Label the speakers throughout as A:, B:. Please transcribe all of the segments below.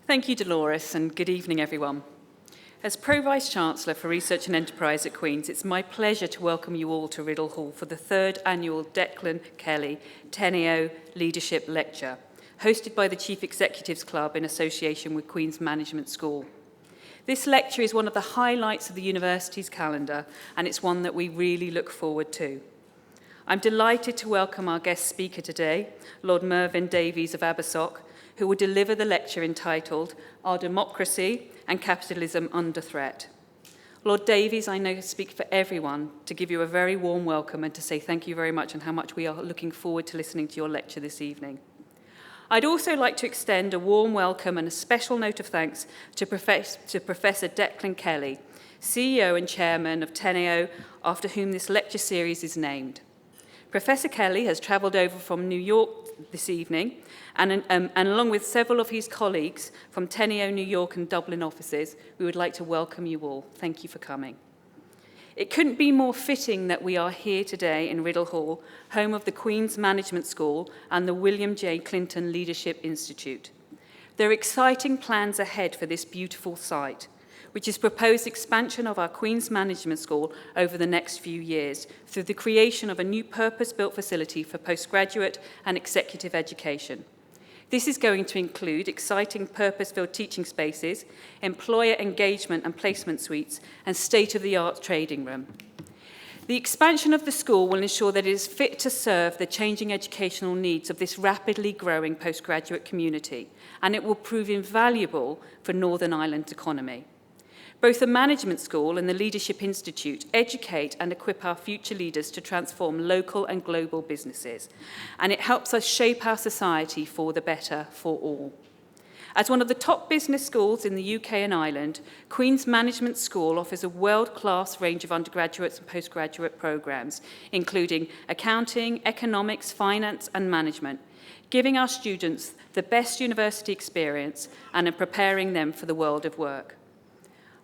A: Thank you, Dolores, and good evening, everyone. As Pro-Vice-Chancellor for Research and Enterprise at Queen's, it's my pleasure to welcome you all to Riddle Hall for the third annual Declan Kelly Teneo Leadership Lecture, hosted by the Chief Executives Club in association with Queen's Management School. This lecture is one of the highlights of the university's calendar, and it's one that we really look forward to. I'm delighted to welcome our guest speaker today, Lord Mervyn Davies of Abersoch, who will deliver the lecture entitled Our Democracy and Capitalism Under Threat. Lord Davies, I know, speak for everyone to give you a very warm welcome and to say thank you very much and how much we are looking forward to listening to your lecture this evening. I'd also like to extend a warm welcome and a special note of thanks to Professor Declan Kelly, CEO and Chairman of Teneo, after whom this lecture series is named. Professor Kelly has travelled over from New York this evening, and along with several of his colleagues from Teneo, New York and Dublin offices, we would like to welcome you all. Thank you for coming. It couldn't be more fitting that we are here today in Riddle Hall, home of the Queen's Management School and the William J. Clinton Leadership Institute. There are exciting plans ahead for this beautiful site, which is proposed expansion of our Queen's Management School over the next few years through the creation of a new purpose-built facility for postgraduate and executive education. This is going to include exciting purpose-built teaching spaces, employer engagement and placement suites, and state-of-the-art trading room. The expansion of the school will ensure that it is fit to serve the changing educational needs of this rapidly growing postgraduate community, and it will prove invaluable for Northern Ireland's economy. Both the Management School and the Leadership Institute educate and equip our future leaders to transform local and global businesses, and it helps us shape our society for the better for all. As one of the top business schools in the UK and Ireland, Queen's Management School offers a world-class range of undergraduate and postgraduate programmes, including accounting, economics, finance and management, giving our students the best university experience and preparing them for the world of work.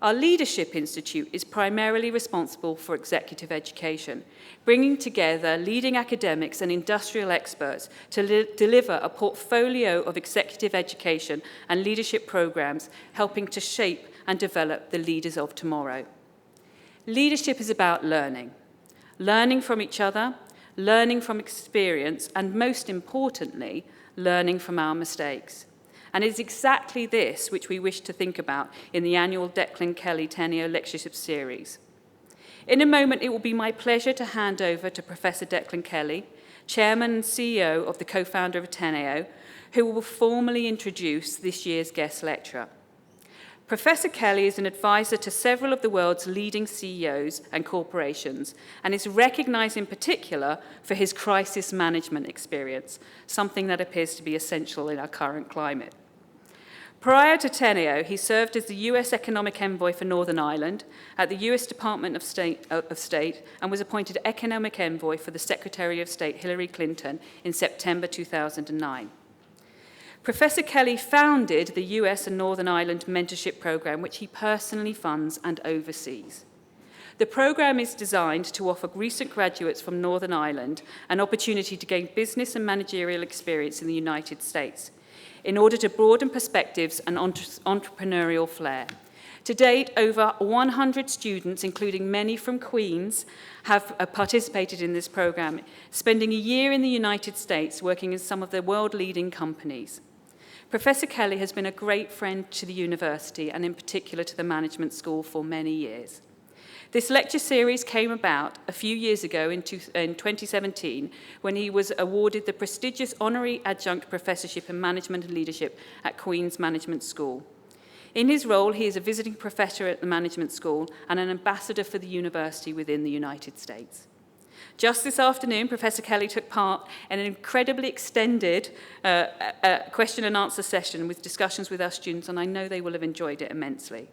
A: Our Leadership Institute is primarily responsible for executive education, bringing together leading academics and industrial experts to deliver a portfolio of executive education and leadership programs, helping to shape and develop the leaders of tomorrow. Leadership is about learning from each other, learning from experience, and most importantly, learning from our mistakes. And it's exactly this which we wish to think about in the annual Declan Kelly Teneo Lectureship Series. In a moment, it will be my pleasure to hand over to Professor Declan Kelly, Chairman and CEO of the co-founder of Teneo, who will formally introduce this year's guest lecturer. Professor Kelly is an advisor to several of the world's leading CEOs and corporations and is recognized in particular for his crisis management experience, something that appears to be essential in our current climate. Prior to Teneo, he served as the US Economic Envoy for Northern Ireland at the US Department of State and was appointed Economic Envoy for the Secretary of State Hillary Clinton in September 2009. Professor Kelly founded the US and Northern Ireland Mentorship Programme, which he personally funds and oversees. The programme is designed to offer recent graduates from Northern Ireland an opportunity to gain business and managerial experience in the United States in order to broaden perspectives and entrepreneurial flair. To date, over 100 students, including many from Queen's, have participated in this programme, spending a year in the United States working in some of the world-leading companies. Professor Kelly has been a great friend to the university and in particular to the Management School for many years. This lecture series came about a few years ago in 2017 when he was awarded the prestigious Honorary Adjunct Professorship in Management and Leadership at Queen's Management School. In his role, he is a visiting professor at the Management School and an ambassador for the university within the United States. Just this afternoon, Professor Kelly took part in an incredibly extended question and answer session with discussions with our students, and I know they will have enjoyed it immensely.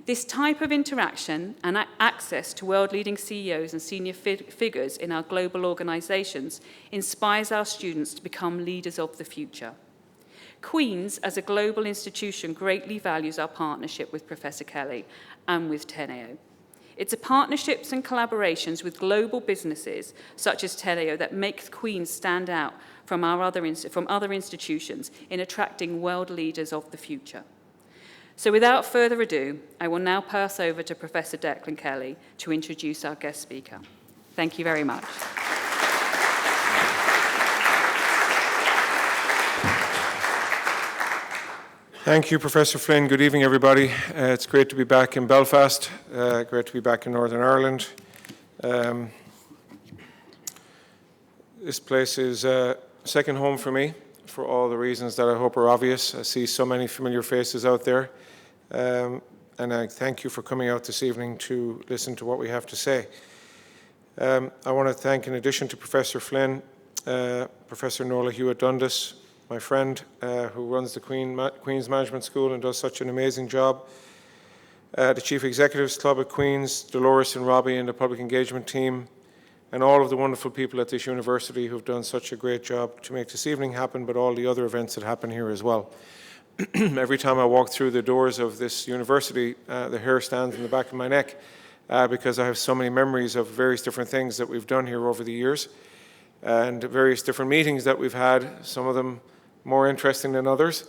A: This type of interaction and access to world-leading CEOs and senior figures in our global organisations inspires our students to become leaders of the future. Queen's, as a global institution, greatly values our partnership with Professor Kelly and with Teneo. It's the partnerships and collaborations with global businesses such as Teneo that make Queen's stand out from other institutions in attracting world leaders of the future. So without further ado, I will now pass over to Professor Declan Kelly to introduce our guest speaker. Thank you very much.
B: Thank you, Professor Flynn. Good evening, everybody. It's great to be back in Belfast, great to be back in Northern Ireland. This place is second home for me for all the reasons that I hope are obvious. I see so many familiar faces out there, and I thank you for coming out this evening to listen to what we have to say. I want to thank, in addition to Professor Flynn, Professor Nola Hewitt-Dundas, my friend who runs the Queen's Management School and does such an amazing job, the Chief Executives Club at Queen's, Dolores and Robbie and the Public Engagement team, and all of the wonderful people at this university who've done such a great job to make this evening happen, but all the other events that happen here as well. Every time I walk through the doors of this university, the hair stands in the back of my neck because I have so many memories of various different things that we've done here over the years and various different meetings that we've had, some of them more interesting than others,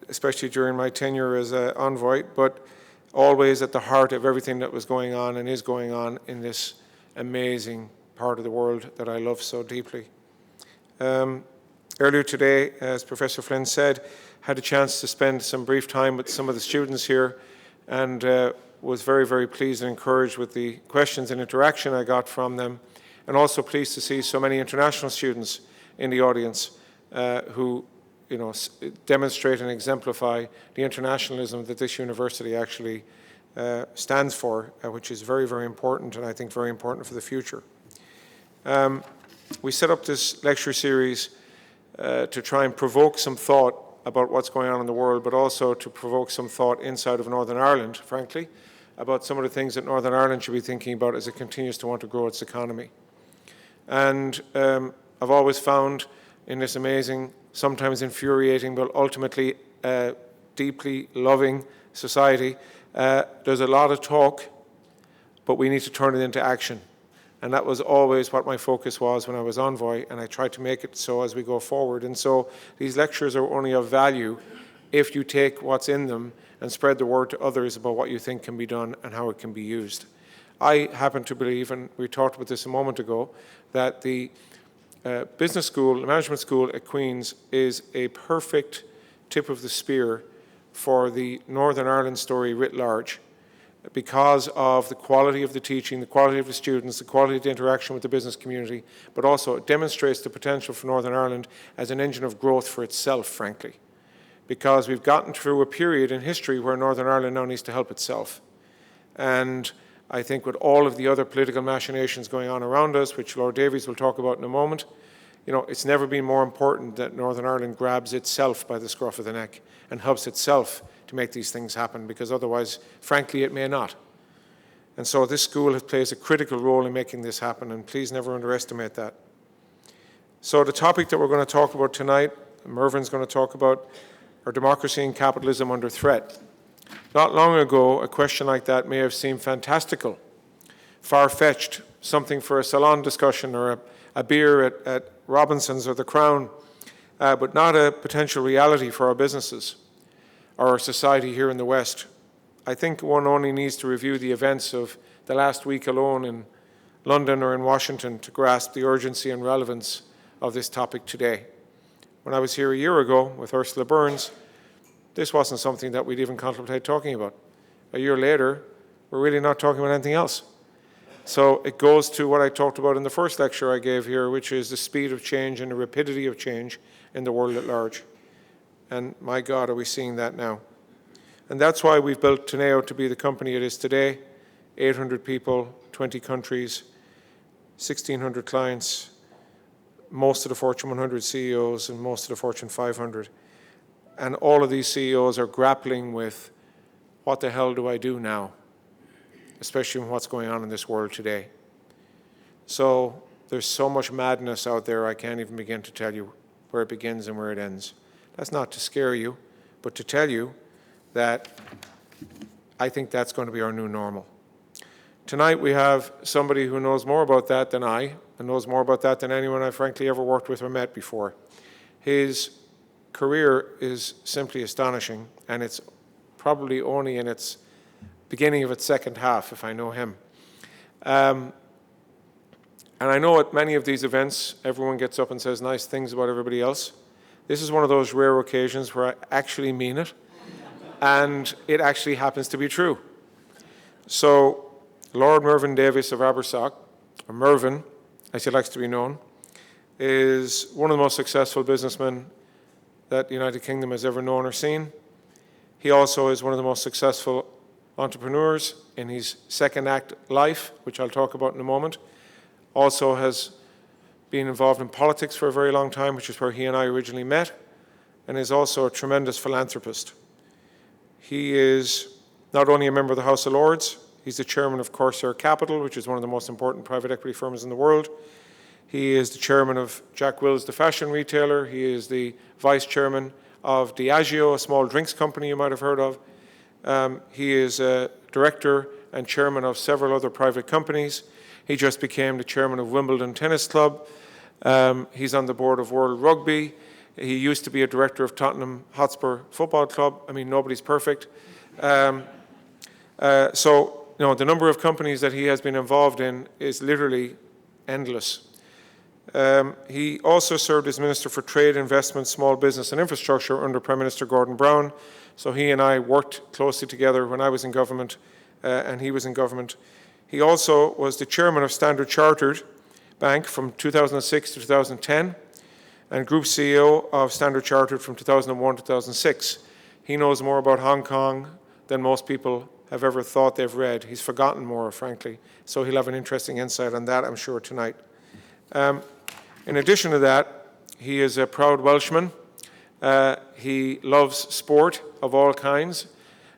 B: especially during my tenure as an envoy, but always at the heart of everything that was going on and is going on in this amazing part of the world that I love so deeply. Earlier today, as Professor Flynn said, had a chance to spend some brief time with some of the students here and was very, very pleased and encouraged with the questions and interaction I got from them, and also pleased to see so many international students in the audience who demonstrate and exemplify the internationalism that this university actually stands for, which is very, very important, and I think very important for the future. We set up this lecture series to try and provoke some thought about what's going on in the world, but also to provoke some thought inside of Northern Ireland, frankly, about some of the things that Northern Ireland should be thinking about as it continues to want to grow its economy. And I've always found in this amazing, sometimes infuriating, but ultimately deeply loving society, there's a lot of talk, but we need to turn it into action. And that was always what my focus was when I was envoy, and I tried to make it so as we go forward. And so these lectures are only of value if you take what's in them and spread the word to others about what you think can be done and how it can be used. I happen to believe, and we talked about this a moment ago, that the business school, the management school at Queen's is a perfect tip of the spear for the Northern Ireland story writ large because of the quality of the teaching, the quality of the students, the quality of the interaction with the business community, but also it demonstrates the potential for Northern Ireland as an engine of growth for itself, frankly, because we've gotten through a period in history where Northern Ireland now needs to help itself. And I think with all of the other political machinations going on around us, which Lord Davies will talk about in a moment, it's never been more important that Northern Ireland grabs itself by the scruff of the neck and helps itself to make these things happen, because otherwise, frankly, it may not. And so this school plays a critical role in making this happen, and please never underestimate that. So the topic that we're going to talk about tonight, Mervyn's going to talk about, are democracy and capitalism under threat. Not long ago, a question like that may have seemed fantastical, far-fetched, something for a salon discussion or a beer at Robinson's or the Crown, but not a potential reality for our businesses or our society here in the West. I think one only needs to review the events of the last week alone in London or in Washington to grasp the urgency and relevance of this topic today. When I was here a year ago with Ursula Burns, this wasn't something that we'd even contemplate talking about. A year later, we're really not talking about anything else. So it goes to what I talked about in the first lecture I gave here, which is the speed of change and the rapidity of change in the world at large. And my God, are we seeing that now? And that's why we've built Teneo to be the company it is today. 800 people, 20 countries, 1,600 clients, most of the Fortune 100 CEOs and most of the Fortune 500. And all of these CEOs are grappling with, what the hell do I do now? Especially in what's going on in this world today. So there's so much madness out there, I can't even begin to tell you where it begins and where it ends. That's not to scare you, but to tell you that I think that's going to be our new normal. Tonight we have somebody who knows more about that than I, and knows more about that than anyone I've frankly ever worked with or met before. His career is simply astonishing, and it's probably only in its beginning of its second half, if I know him. And I know at many of these events, everyone gets up and says nice things about everybody else. This is one of those rare occasions where I actually mean it, and it actually happens to be true. So, Lord Mervyn Davies of Abersock, or Mervyn, as he likes to be known, is one of the most successful businessmen that the United Kingdom has ever known or seen. He also is one of the most successful entrepreneurs in his second act life, which I'll talk about in a moment. Also has been involved in politics for a very long time, which is where he and I originally met, and is also a tremendous philanthropist. He is not only a member of the House of Lords, he's the chairman of Corsair Capital, which is one of the most important private equity firms in the world. He is the chairman of Jack Wills, the fashion retailer. He is the vice chairman of Diageo, a small drinks company you might have heard of. He is a director and chairman of several other private companies. He just became the chairman of Wimbledon Tennis Club. He's on the board of World Rugby. He used to be a director of Tottenham Hotspur Football Club. I mean, nobody's perfect. So, the number of companies that he has been involved in is literally endless. He also served as Minister for Trade, Investment, Small Business and Infrastructure under Prime Minister Gordon Brown. So he and I worked closely together when I was in government and he was in government. He also was the chairman of Standard Chartered Bank from 2006 to 2010 and group CEO of Standard Chartered from 2001 to 2006. He knows more about Hong Kong than most people have ever thought they've read. He's forgotten more, frankly. So he'll have an interesting insight on that, I'm sure, tonight. In addition to that, he is a proud Welshman. He loves sport of all kinds.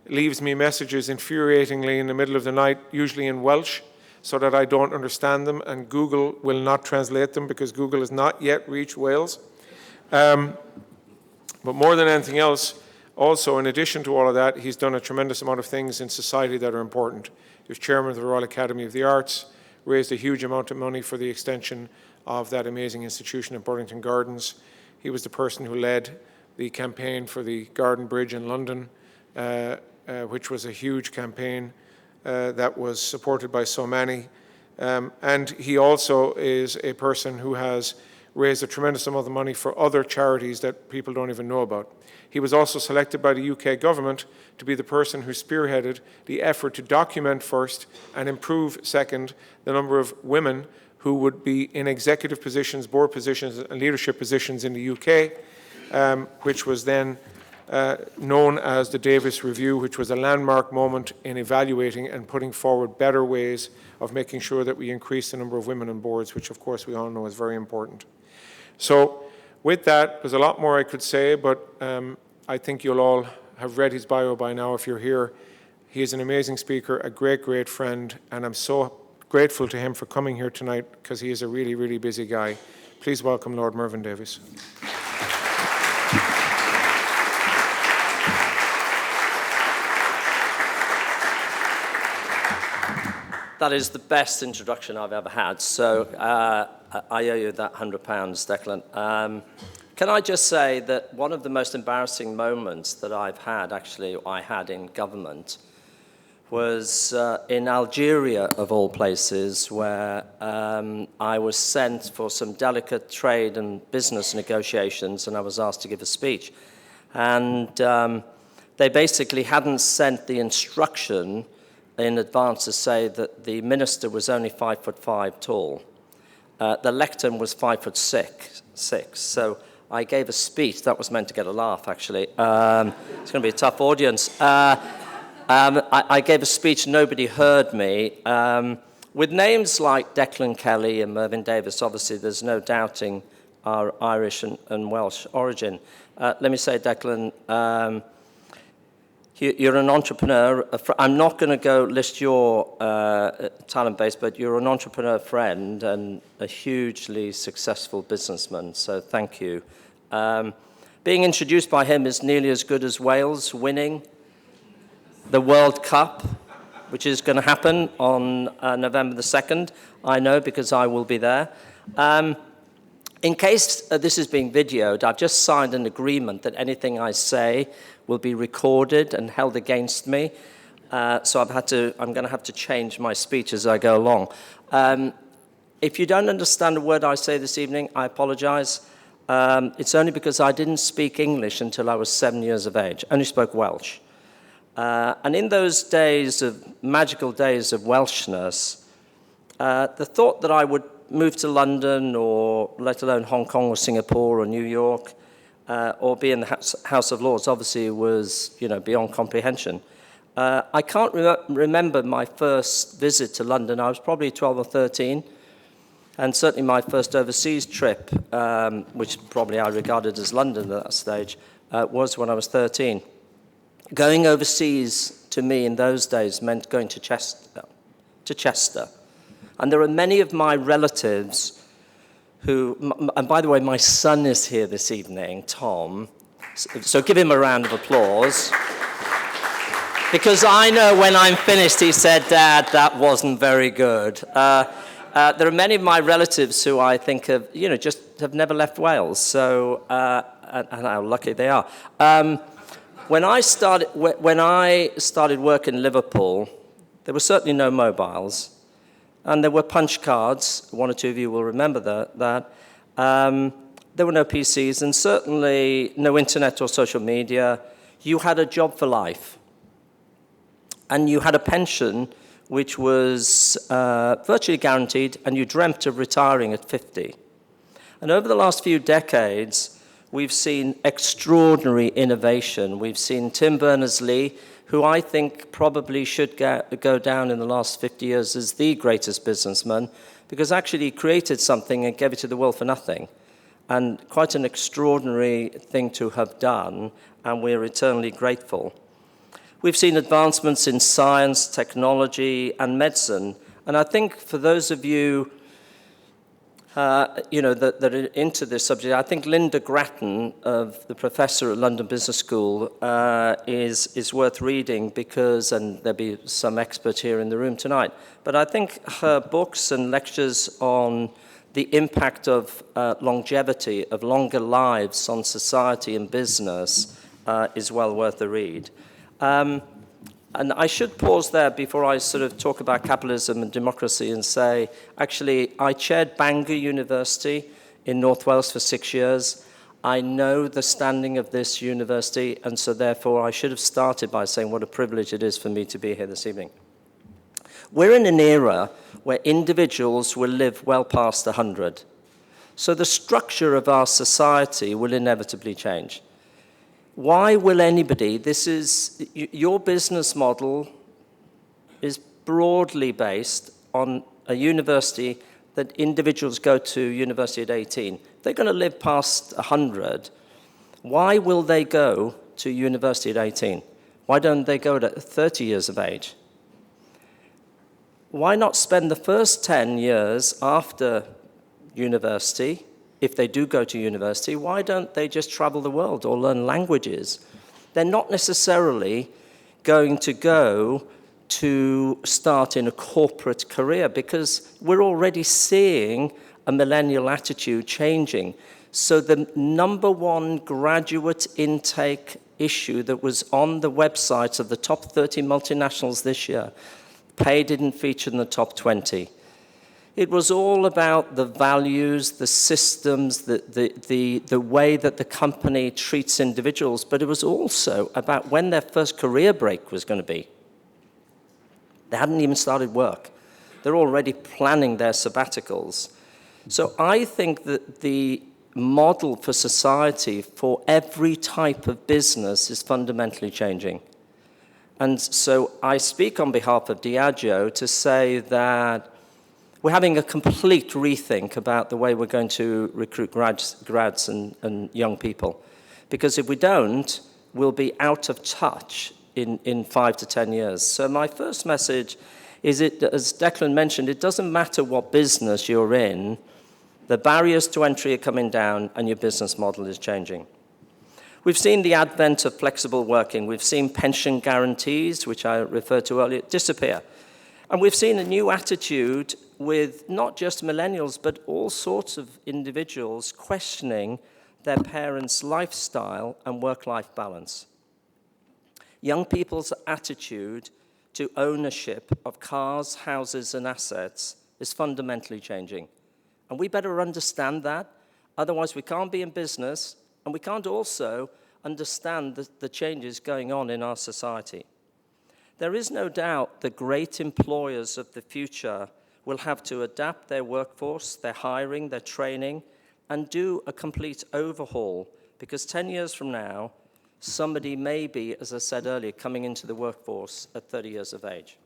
B: Leaves me messages infuriatingly in the middle of the night, usually in Welsh, so that I don't understand them, and Google will not translate them because Google has not yet reached Wales. But more than anything else, also in addition to all of that, he's done a tremendous amount of things in society that are important. He was chairman of the Royal Academy of the Arts, raised a huge amount of money for the extension of that amazing institution at Burlington Gardens. He was the person who led the campaign for the Garden Bridge in London, which was a huge campaign that was supported by so many. And he also is a person who has raised a tremendous amount of money for other charities that people don't even know about. He was also selected by the UK government to be the person who spearheaded the effort to document first and improve second the number of women who would be in executive positions, board positions and leadership positions in the UK, which was then known as the Davis Review, which was a landmark moment in evaluating and putting forward better ways of making sure that we increase the number of women on boards, which of course we all know is very important. So with that, there's a lot more I could say, but I think you'll all have read his bio by now if you're here. He is an amazing speaker, a great, great friend, and I'm so grateful to him for coming here tonight because he is a really, really busy guy. Please welcome Lord Mervyn Davies.
C: That is the best introduction I've ever had, so I owe you that £100, Declan. Can I just say that one of the most embarrassing moments that I had in government was in Algeria, of all places, where I was sent for some delicate trade and business negotiations, and I was asked to give a speech. And they basically hadn't sent the instruction in advance to say that the minister was only 5'5" tall. The lectern was 5'6". So I gave a speech that was meant to get a laugh, actually. It's going to be a tough audience. I gave a speech, nobody heard me. With names like Declan Kelly and Mervyn Davies, obviously there's no doubting our Irish and Welsh origin. Let me say, Declan, you're an entrepreneur. I'm not going to go list your talent base, but you're an entrepreneur friend and a hugely successful businessman, so thank you. Being introduced by him is nearly as good as Wales winning the World Cup, which is going to happen on November the 2nd. I know because I will be there. In case this is being videoed, I've just signed an agreement that anything I say will be recorded and held against me. So I'm going to have to change my speech as I go along. If you don't understand a word I say this evening, I apologize. It's only because I didn't speak English until I was 7 years of age. I only spoke Welsh. And in those days magical days of Welshness, the thought that I would move to London or let alone Hong Kong or Singapore or New York or be in the House of Lords obviously was, beyond comprehension. I can't remember my first visit to London. I was probably 12 or 13. And certainly my first overseas trip, which probably I regarded as London at that stage, was when I was 13. Going overseas to me in those days meant going to Chester. And there are many of my relatives who, and by the way, my son is here this evening, Tom, so give him a round of applause. Because I know when I'm finished, he said, "Dad, that wasn't very good." There are many of my relatives who I think have, just have never left Wales, so, and how lucky they are. When I started work in Liverpool, there were certainly no mobiles. And there were punch cards. One or two of you will remember that. There were no PCs and certainly no internet or social media. You had a job for life. And you had a pension which was virtually guaranteed, and you dreamt of retiring at 50. And over the last few decades, we've seen extraordinary innovation. We've seen Tim Berners-Lee, who I think probably should go down in the last 50 years as the greatest businessman, because actually he created something and gave it to the world for nothing. And quite an extraordinary thing to have done, and we're eternally grateful. We've seen advancements in science, technology, and medicine. And I think for those of you that are into this subject, I think Linda Grattan, the professor at London Business School, is worth reading because, and there'll be some expert here in the room tonight, but I think her books and lectures on the impact of longevity, of longer lives on society and business is well worth a read. And I should pause there before I sort of talk about capitalism and democracy and say, actually, I chaired Bangor University in North Wales for 6 years. I know the standing of this university, and so therefore I should have started by saying what a privilege it is for me to be here this evening. We're in an era where individuals will live well past 100. So the structure of our society will inevitably change. Why will anybody, your business model is broadly based on a university that individuals go to university at 18. They're going to live past 100. Why will they go to university at 18? Why don't they go at 30 years of age? Why not spend the first 10 years after university? If they do go to university, why don't they just travel the world or learn languages? They're not necessarily going to go to start in a corporate career because we're already seeing a millennial attitude changing. So the number one graduate intake issue that was on the websites of the top 30 multinationals this year, pay didn't feature in the top 20. It was all about the values, the systems, the way that the company treats individuals, but it was also about when their first career break was going to be. They hadn't even started work. They're already planning their sabbaticals. So I think that the model for society for every type of business is fundamentally changing. And so I speak on behalf of Diageo to say that we're having a complete rethink about the way we're going to recruit grads and young people. Because if we don't, we'll be out of touch in 5 to 10 years. So my first message is, as Declan mentioned, it doesn't matter what business you're in, the barriers to entry are coming down and your business model is changing. We've seen the advent of flexible working. We've seen pension guarantees, which I referred to earlier, disappear. And we've seen a new attitude with not just millennials, but all sorts of individuals questioning their parents' lifestyle and work-life balance. Young people's attitude to ownership of cars, houses, and assets is fundamentally changing. And we better understand that. Otherwise, we can't be in business, and we can't also understand the changes going on in our society. There is no doubt the great employers of the future will have to adapt their workforce, their hiring, their training, and do a complete overhaul, because 10 years from now, somebody may be, as I said earlier, coming into the workforce at 30 years of age.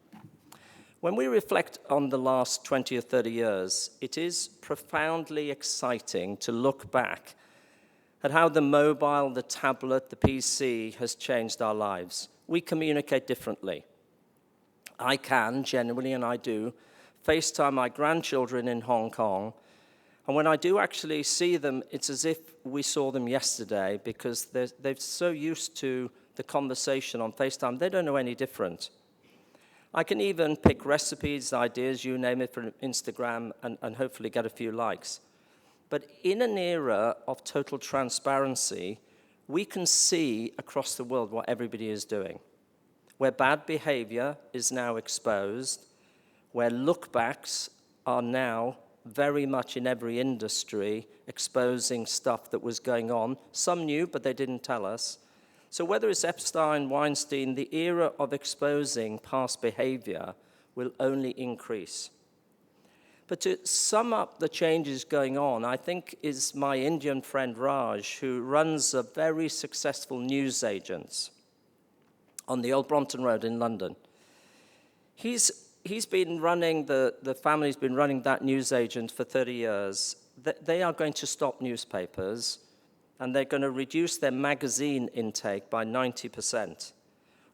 C: When we reflect on the last 20 or 30 years, it is profoundly exciting to look back at how the mobile, the tablet, the PC has changed our lives. We communicate differently. I can, generally, and I do, FaceTime my grandchildren in Hong Kong, and when I do actually see them, it's as if we saw them yesterday, because they're so used to the conversation on FaceTime, they don't know any different. I can even pick recipes, ideas, you name it, from Instagram and hopefully get a few likes. But in an era of total transparency, we can see across the world what everybody is doing, where bad behavior is now exposed, where look-backs are now very much in every industry exposing stuff that was going on. Some knew, but they didn't tell us. So whether it's Epstein, Weinstein, the era of exposing past behavior will only increase. But to sum up the changes going on, I think is my Indian friend Raj, who runs a very successful newsagent on the Old Brompton Road in London. He's been running, the family's been running that newsagent for 30 years. They are going to stop newspapers, and they're going to reduce their magazine intake by 90%.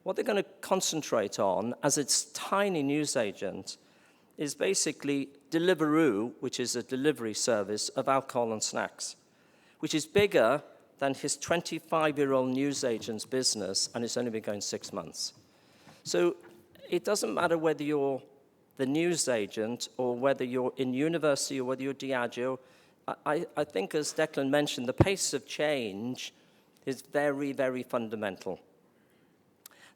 C: What they're going to concentrate on, as its tiny newsagent, is basically Deliveroo, which is a delivery service of alcohol and snacks, which is bigger than his 25-year-old newsagent's business, and it's only been going 6 months. So it doesn't matter whether you're the newsagent or whether you're in university or whether you're Diageo. I think, as Declan mentioned, the pace of change is very, very fundamental.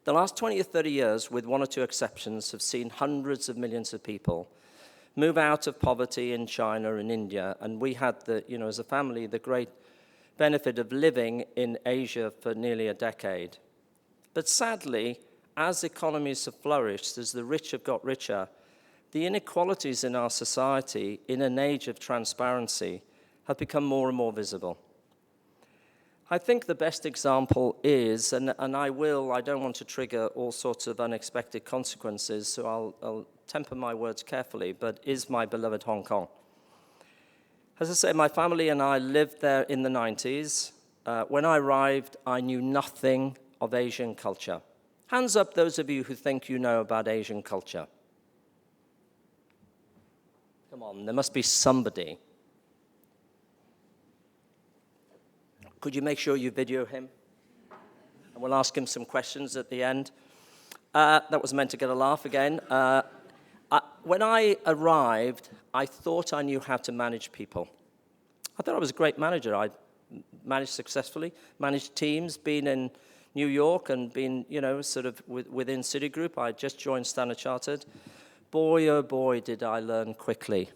C: The last 20 or 30 years, with one or two exceptions, have seen hundreds of millions of people move out of poverty in China and India, and we had, as a family, the great benefit of living in Asia for nearly a decade. But sadly, as economies have flourished, as the rich have got richer, the inequalities in our society, in an age of transparency, have become more and more visible. I think the best example is, and I don't want to trigger all sorts of unexpected consequences, so I'll temper my words carefully, but is my beloved Hong Kong. As I say, my family and I lived there in the 90s. When I arrived, I knew nothing of Asian culture. Hands up those of you who think you know about Asian culture. Come on, there must be somebody. Could you make sure you video him? And we'll ask him some questions at the end. That was meant to get a laugh again. When I arrived, I thought I knew how to manage people. I thought I was a great manager. I managed successfully, managed teams, been in New York and been, sort of within Citigroup. I just joined Standard Chartered. Boy, oh boy, did I learn quickly.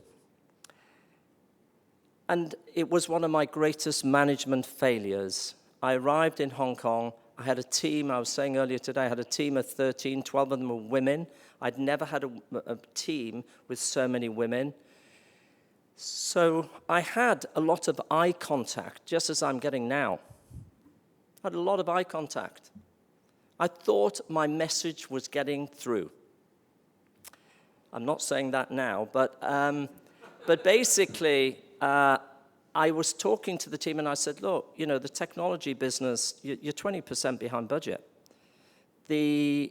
C: And it was one of my greatest management failures. I arrived in Hong Kong. I had a team, I was saying earlier today, I had a team of 13, 12 of them were women. I'd never had a team with so many women. So I had a lot of eye contact, just as I'm getting now. I had a lot of eye contact. I thought my message was getting through. I'm not saying that now, but basically, I was talking to the team and I said, look, the technology business, you're 20% behind budget. The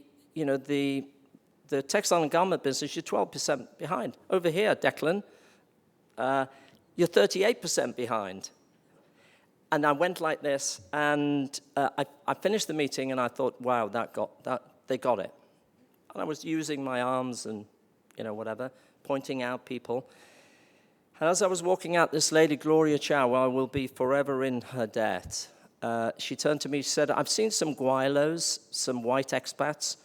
C: textile and garment business, you're 12% behind. Over here, Declan, you're 38% behind. and I went like this, and I finished the meeting, and I thought, wow, they got it. And I was using my arms and, whatever, pointing out people. And as I was walking out, this lady, Gloria Chow, I will be forever in her debt, she turned to me, she said, I've seen some Guailos, some white expats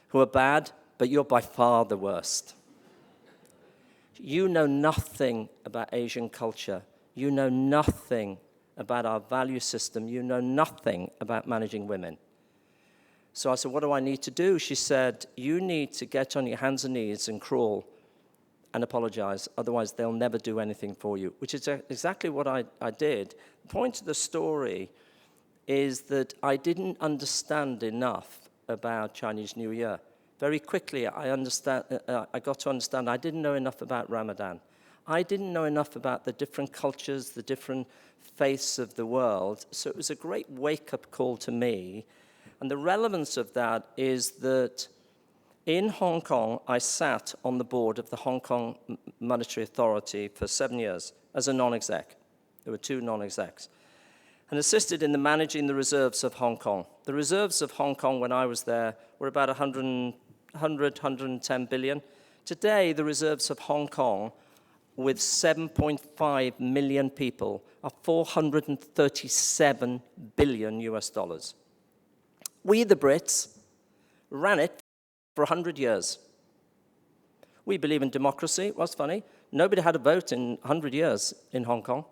C: who are bad, but you're by far the worst. You know nothing about Asian culture. You know nothing about our value system. You know nothing about managing women. So I said, what do I need to do? She said, you need to get on your hands and knees and crawl and apologize. Otherwise, they'll never do anything for you, which is exactly what I did. The point of the story is that I didn't understand enough about Chinese New Year. Very quickly, I got to understand I didn't know enough about Ramadan. I didn't know enough about the different cultures, the different faiths of the world. So it was a great wake-up call to me. And the relevance of that is that in Hong Kong, I sat on the board of the Hong Kong Monetary Authority for 7 years as a non-exec. There were 2 non-execs. And assisted in managing the reserves of Hong Kong. The reserves of Hong Kong when I was there were about 110 billion. Today, the reserves of Hong Kong, with 7.5 million people, are 437 billion US dollars. We, the Brits, ran it for 100 years. We believe in democracy. It was funny. Nobody had a vote in 100 years in Hong Kong.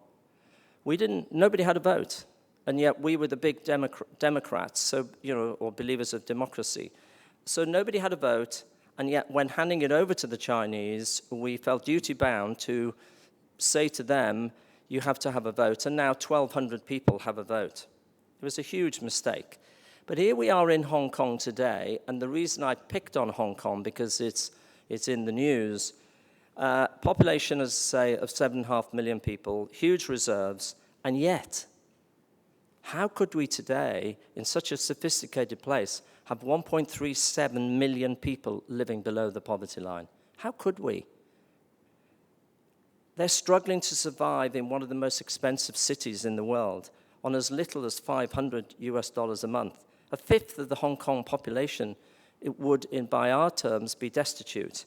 C: Nobody had a vote. And yet we were the big Democrats, so, or believers of democracy. So nobody had a vote, and yet when handing it over to the Chinese, we felt duty-bound to say to them, you have to have a vote. And now 1,200 people have a vote. It was a huge mistake. But here we are in Hong Kong today, and the reason I picked on Hong Kong, because it's in the news, population, as I say, of 7.5 million people, huge reserves, and yet, how could we today, in such a sophisticated place, have 1.37 million people living below the poverty line? How could we? They're struggling to survive in one of the most expensive cities in the world on as little as $500 US a month. A fifth of the Hong Kong population, it would, by our terms, be destitute.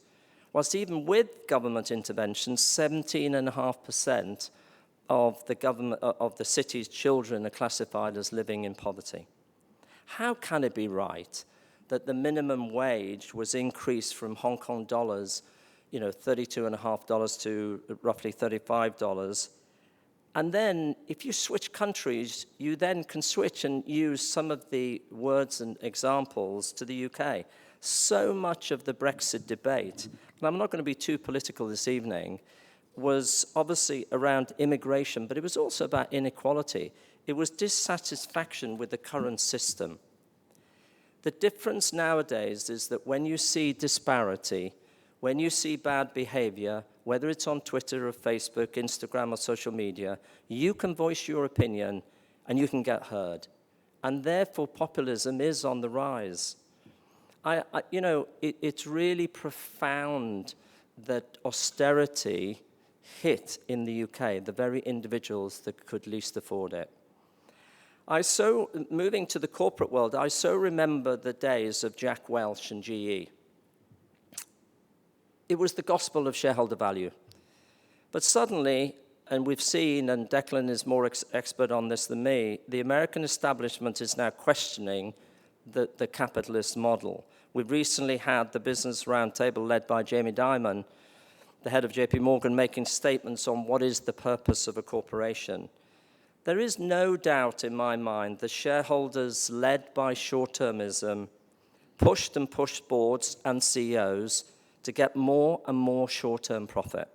C: Whilst even with government intervention, 17.5% of the city's children are classified as living in poverty. How can it be right that the minimum wage was increased from Hong Kong dollars, $32.50 to roughly $35? And then, if you switch countries, you then can switch and use some of the words and examples to the UK. So much of the Brexit debate, and I'm not going to be too political this evening, was obviously around immigration, but it was also about inequality. It was dissatisfaction with the current system. The difference nowadays is that when you see disparity, when you see bad behavior, whether it's on Twitter or Facebook, Instagram or social media, you can voice your opinion and you can get heard. And therefore, populism is on the rise. It's really profound that austerity hit in the UK the very individuals that could least afford it. Moving to the corporate world, I so remember the days of Jack Welch and GE. It was the gospel of shareholder value. But suddenly, and we've seen, and Declan is more expert on this than me, the American establishment is now questioning the capitalist model. We've recently had the Business Roundtable led by Jamie Dimon, the head of JP Morgan, making statements on what is the purpose of a corporation. There is no doubt in my mind the shareholders led by short-termism pushed boards and CEOs to get more and more short-term profit.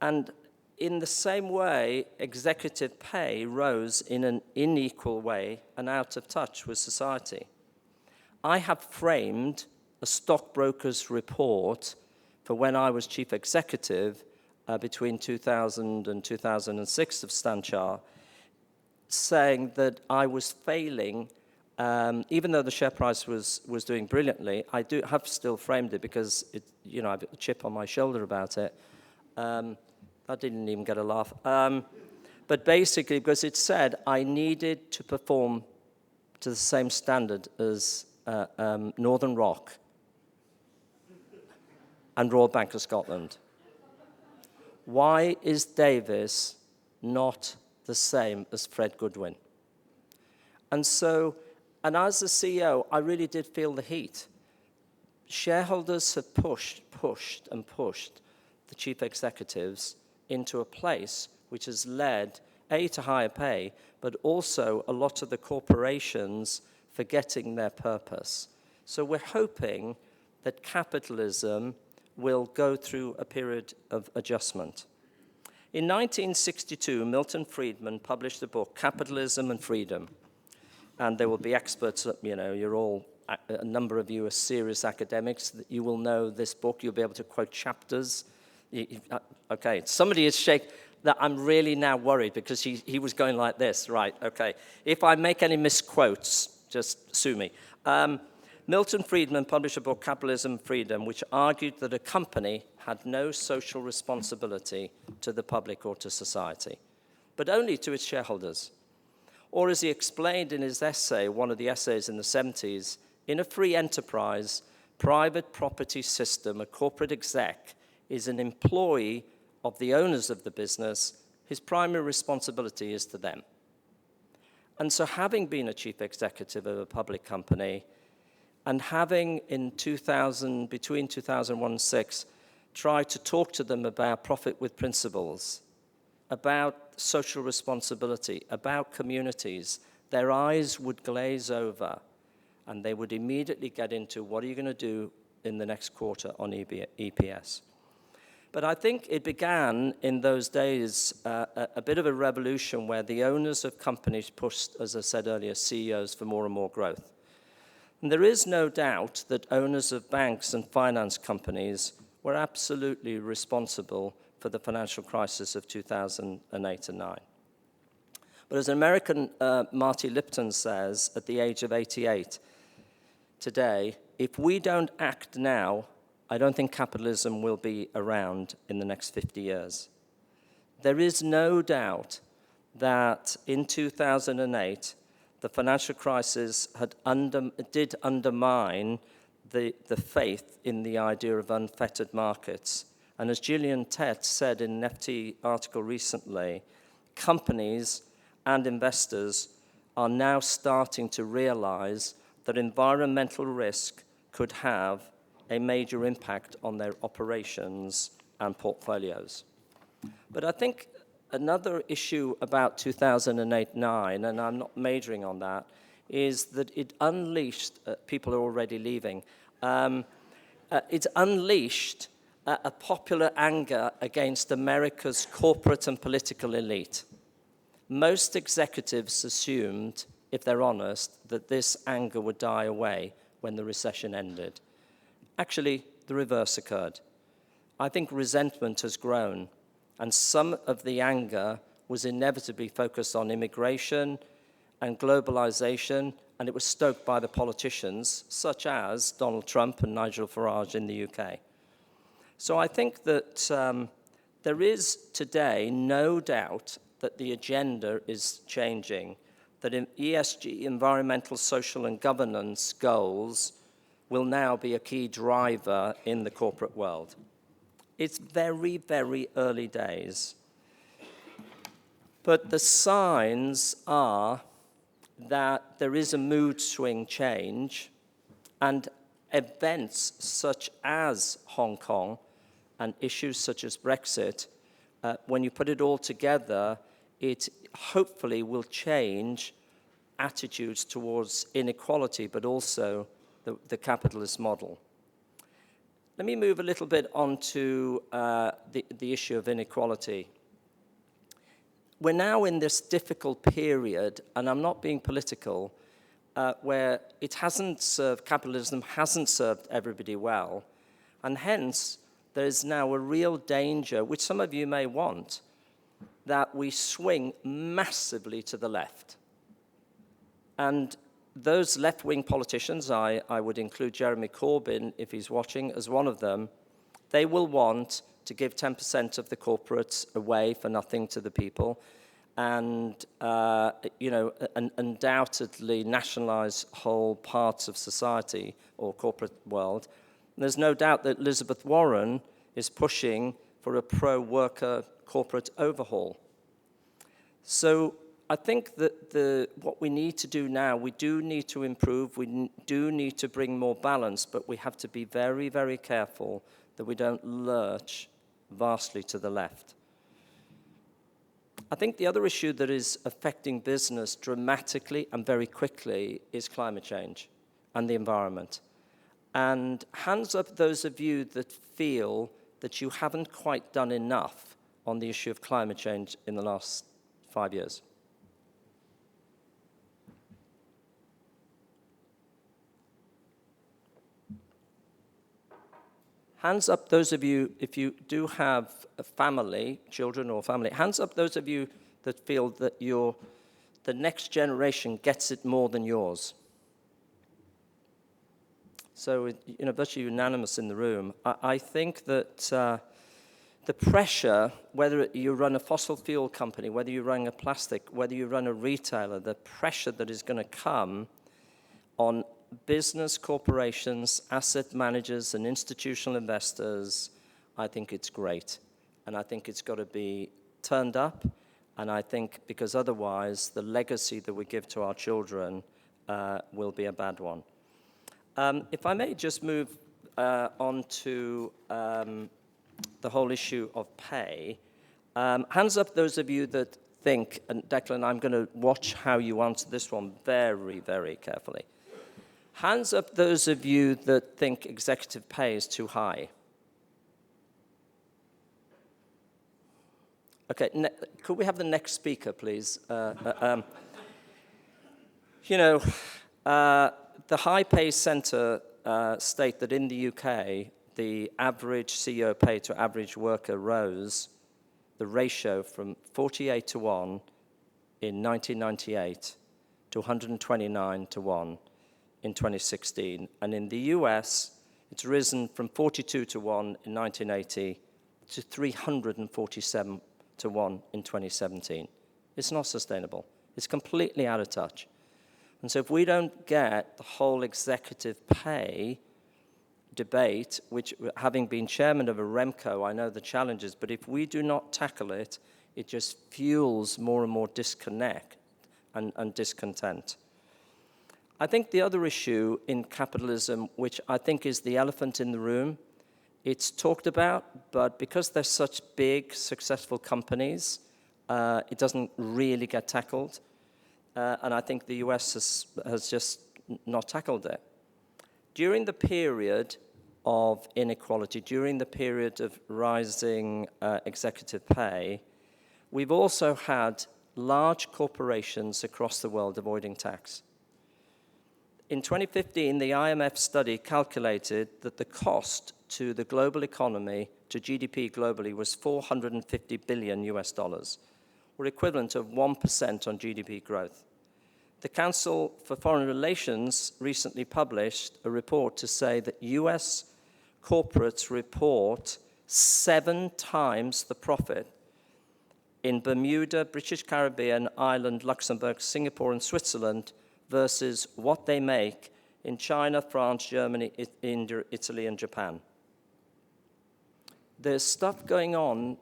C: And in the same way, executive pay rose in an unequal way and out of touch with society. I have framed a stockbroker's report for when I was chief executive between 2000 and 2006 of Stanchar, saying that I was failing, even though the share price was doing brilliantly. I have still framed it because I have a chip on my shoulder about it. That didn't even get a laugh. But But basically, because it said I needed to perform to the same standard as Northern Rock and Royal Bank of Scotland. Why is Davis not the same as Fred Goodwin? And as the CEO, I really did feel the heat. Shareholders have pushed the chief executives into a place which has led, A, to higher pay, but also a lot of the corporations forgetting their purpose. So we're hoping that capitalism will go through a period of adjustment. In 1962, Milton Friedman published the book, Capitalism and Freedom. And there will be experts, you're all, a number of you are serious academics, that you will know this book, you'll be able to quote chapters. Okay, somebody is shaking, that I'm really now worried because he was going like this, right, okay. If I make any misquotes, just sue me. Milton Friedman published a book, Capitalism and Freedom, which argued that a company had no social responsibility to the public or to society, but only to its shareholders. Or as he explained in his essay, one of the essays in the 70s, in a free enterprise, private property system, a corporate exec is an employee of the owners of the business. His primary responsibility is to them. And so having been a chief executive of a public company and having between 2001 and 2006, tried to talk to them about profit with principles, about social responsibility, about communities, their eyes would glaze over and they would immediately get into what are you going to do in the next quarter on EPS. But I think it began in those days a bit of a revolution where the owners of companies pushed, as I said earlier, CEOs for more and more growth. And there is no doubt that owners of banks and finance companies were absolutely responsible for the financial crisis of 2008 and 9. But as American Marty Lipton says at the age of 88 today, if we don't act now, I don't think capitalism will be around in the next 50 years. There is no doubt that in 2008, the financial crisis did undermine the faith in the idea of unfettered markets. And as Gillian Tett said in an FT article recently, companies and investors are now starting to realize that environmental risk could have a major impact on their operations and portfolios. But I think another issue about 2008-9, and I'm not majoring on that, is that it unleashed, people are already leaving, it unleashed a popular anger against America's corporate and political elite. Most executives assumed, if they're honest, that this anger would die away when the recession ended. Actually, the reverse occurred. I think resentment has grown, and some of the anger was inevitably focused on immigration and globalization, and it was stoked by the politicians, such as Donald Trump and Nigel Farage in the UK. So I think that there is today no doubt that the agenda is changing, that in ESG, environmental, social, and governance goals will now be a key driver in the corporate world. It's very, very early days. But the signs are that there is a mood swing change, and events such as Hong Kong and issues such as Brexit, when you put it all together, it hopefully will change attitudes towards inequality, but also the capitalist model. Let me move a little bit on to the issue of inequality. We're now in this difficult period, and I'm not being political, where capitalism hasn't served everybody well, and hence there's now a real danger, which some of you may want, that we swing massively to the left. And those left-wing politicians, I would include Jeremy Corbyn, if he's watching, as one of them, they will want to give 10% of the corporates away for nothing to the people. and undoubtedly nationalize whole parts of society or corporate world. And there's no doubt that Elizabeth Warren is pushing for a pro-worker corporate overhaul. So I think that what we need to do now, we do need to improve, we do need to bring more balance, but we have to be very, very careful that we don't lurch vastly to the left. I think the other issue that is affecting business dramatically and very quickly is climate change and the environment. And hands up those of you that feel that you haven't quite done enough on the issue of climate change in the last 5 years. Hands up those of you, if you do have a family, children or family, hands up those of you that feel that the next generation gets it more than yours. So, virtually unanimous in the room. I think that the pressure, whether you run a fossil fuel company, whether you run a plastic, whether you run a retailer, the pressure that is going to come on business, corporations, asset managers, and institutional investors, I think it's great. And I think it's got to be turned up. And I think because otherwise, the legacy that we give to our children will be a bad one. If I may just move on to the whole issue of pay. Hands up those of you that think, and Declan, I'm going to watch how you answer this one very, very carefully. Hands up those of you that think executive pay is too high. Okay, could we have the next speaker, please? The High Pay Centre state that in the UK, the average CEO pay to average worker rose, the ratio from 48 to 1 in 1998 to 129 to 1 in 2016. And in the US, it's risen from 42 to 1 in 1980 to 347 to 1 in 2017. It's not sustainable. It's completely out of touch. And so if we don't get the whole executive pay debate, which, having been chairman of a REMCO, I know the challenges, but if we do not tackle it, it just fuels more and more disconnect and discontent. I think the other issue in capitalism, which I think is the elephant in the room, it's talked about, but because they're such big, successful companies, it doesn't really get tackled. And I think the US has just not tackled it. During the period of inequality, during the period of rising executive pay, we've also had large corporations across the world avoiding tax. In 2015, the IMF study calculated that the cost to the global economy, to GDP globally, was $450 billion US, or equivalent of 1% on GDP growth. The Council for Foreign Relations recently published a report to say that US corporates report 7 times the profit in Bermuda, British Caribbean, Ireland, Luxembourg, Singapore, and Switzerland versus what they make in China, France, Germany, India, Italy, and Japan. There's stuff going on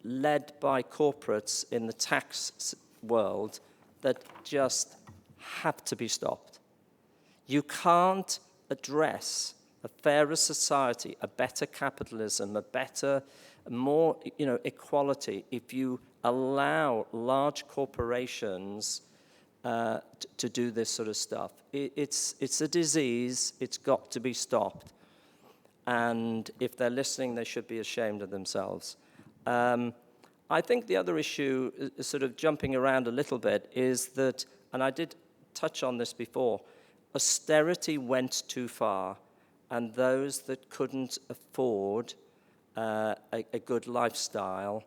C: led by corporates in the tax world that just have to be stopped. You can't address a fairer society, a better capitalism, a better, more equality if you allow large corporations to do this sort of stuff. It's a disease. It's got to be stopped. And if they're listening, they should be ashamed of themselves. I think the other issue, sort of jumping around a little bit, is that, and I did touch on this before, austerity went too far, and those that couldn't afford a good lifestyle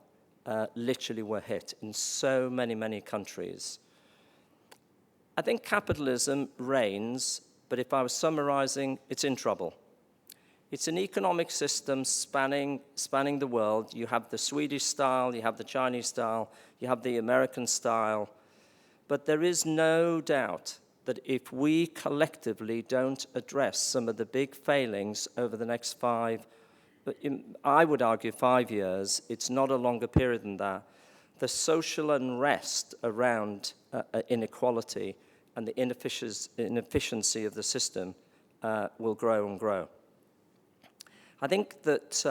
C: literally were hit in so many, many countries. I think capitalism reigns, but if I was summarizing, it's in trouble. It's an economic system spanning the world. You have the Swedish style, you have the Chinese style, you have the American style. But there is no doubt that if we collectively don't address some of the big failings over the next I would argue 5 years, it's not a longer period than that, the social unrest around inequality and the inefficiency of the system will grow and grow. I think that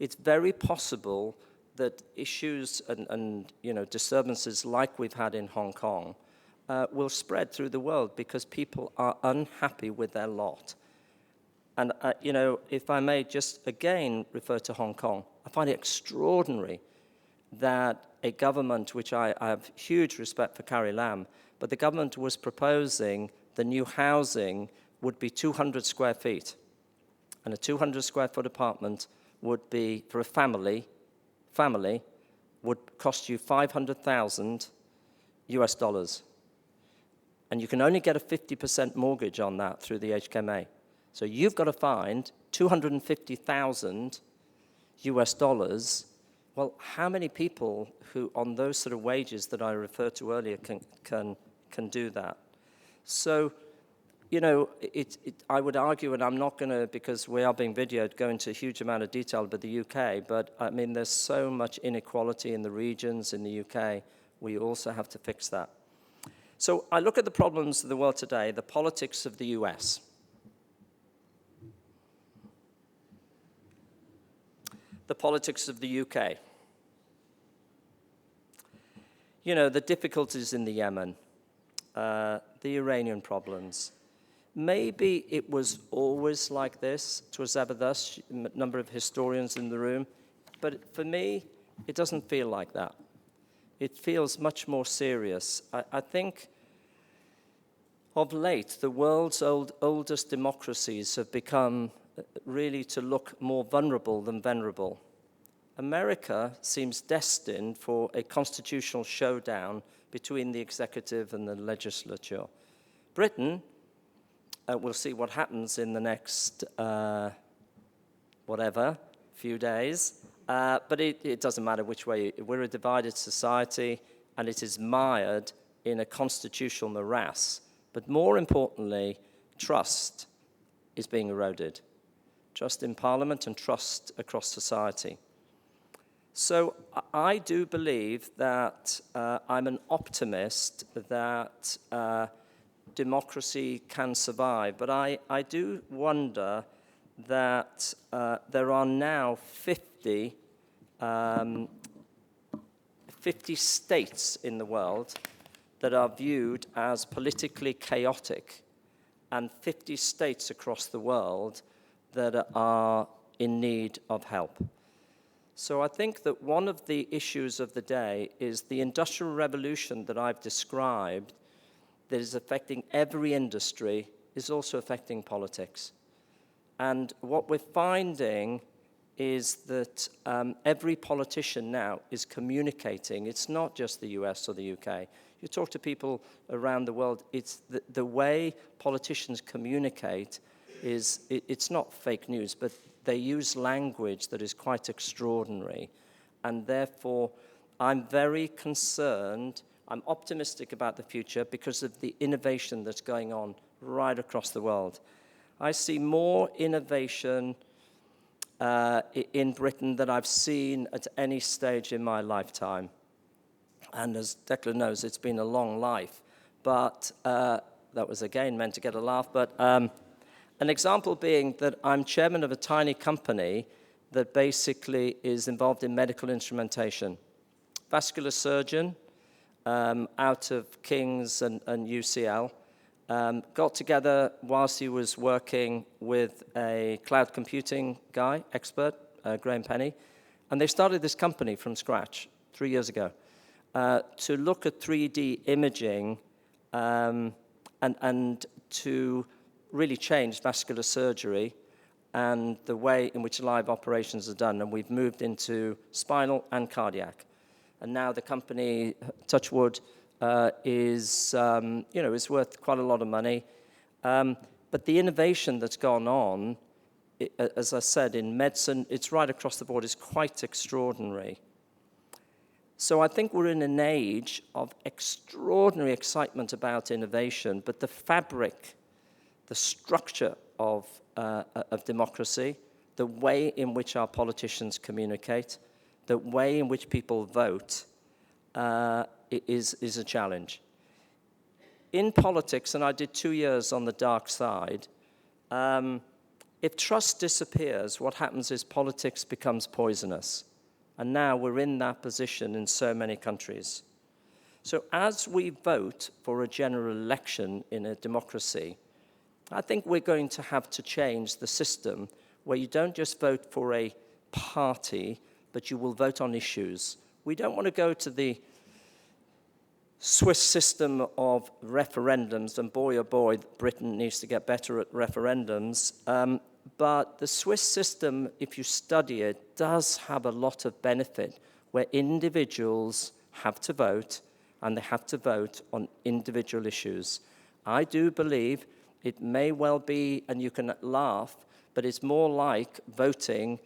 C: it's very possible that issues and disturbances like we've had in Hong Kong will spread through the world because people are unhappy with their lot. And, if I may just again refer to Hong Kong, I find it extraordinary that a government, which I have huge respect for Carrie Lam, but the government was proposing the new housing would be 200 square feet. And a 200 square foot apartment would be, for a family, would cost you $500,000 US. And you can only get a 50% mortgage on that through the HKMA. So you've got to find $250,000 US. Well, how many people who, on those sort of wages that I referred to earlier, can do that? So, I would argue, and I'm not going to, because we are being videoed, go into a huge amount of detail about the UK, but I mean, there's so much inequality in the regions in the UK, we also have to fix that. So I look at the problems of the world today, the politics of the US. The politics of the UK. The difficulties in the Yemen, the Iranian problems. Maybe it was always like this. It was ever thus, a number of historians in the room. But for me, it doesn't feel like that. It feels much more serious. I think of late, the world's oldest democracies have become really to look more vulnerable than venerable. America seems destined for a constitutional showdown between the executive and the legislature. Britain, we'll see what happens in the next, few days. But it doesn't matter which way. We're a divided society, and it is mired in a constitutional morass. But more importantly, trust is being eroded. Trust in Parliament and trust across society. So I do believe that I'm an optimist that democracy can survive. But I do wonder that there are now 50 states in the world that are viewed as politically chaotic, and 50 states across the world that are in need of help. So I think that one of the issues of the day is the industrial revolution that I've described that is affecting every industry is also affecting politics. And what we're finding is that every politician now is communicating. It's not just the US or the UK. You talk to people around the world, it's the way politicians communicate it's not fake news, but they use language that is quite extraordinary. And therefore, I'm very concerned. I'm optimistic about the future because of the innovation that's going on right across the world. I see more innovation in Britain than I've seen at any stage in my lifetime. And as Declan knows, it's been a long life. But that was, again, meant to get a laugh. But an example being that I'm chairman of a tiny company that basically is involved in medical instrumentation. Vascular surgeon out of King's and UCL. Got together whilst he was working with a cloud computing guy, expert, Graham Penny, and they started this company from scratch 3 years ago to look at 3D imaging and to really change vascular surgery and the way in which live operations are done. And we've moved into spinal and cardiac. And now the company, Touchwood, is worth quite a lot of money. But the innovation that's gone on as I said, in medicine, it's right across the board, it's quite extraordinary. So I think we're in an age of extraordinary excitement about innovation, but the fabric, the structure of democracy, the way in which our politicians communicate, the way in which people vote is a challenge. In politics, and I did 2 years on the dark side, if trust disappears, what happens is politics becomes poisonous. And now we're in that position in so many countries. So as we vote for a general election in a democracy, I think we're going to have to change the system where you don't just vote for a party, but you will vote on issues. We don't want to go to the Swiss system of referendums, and boy, oh boy, Britain needs to get better at referendums. But the Swiss system, if you study it, does have a lot of benefit where individuals have to vote, and they have to vote on individual issues. I do believe it may well be, and you can laugh, but it's more like voting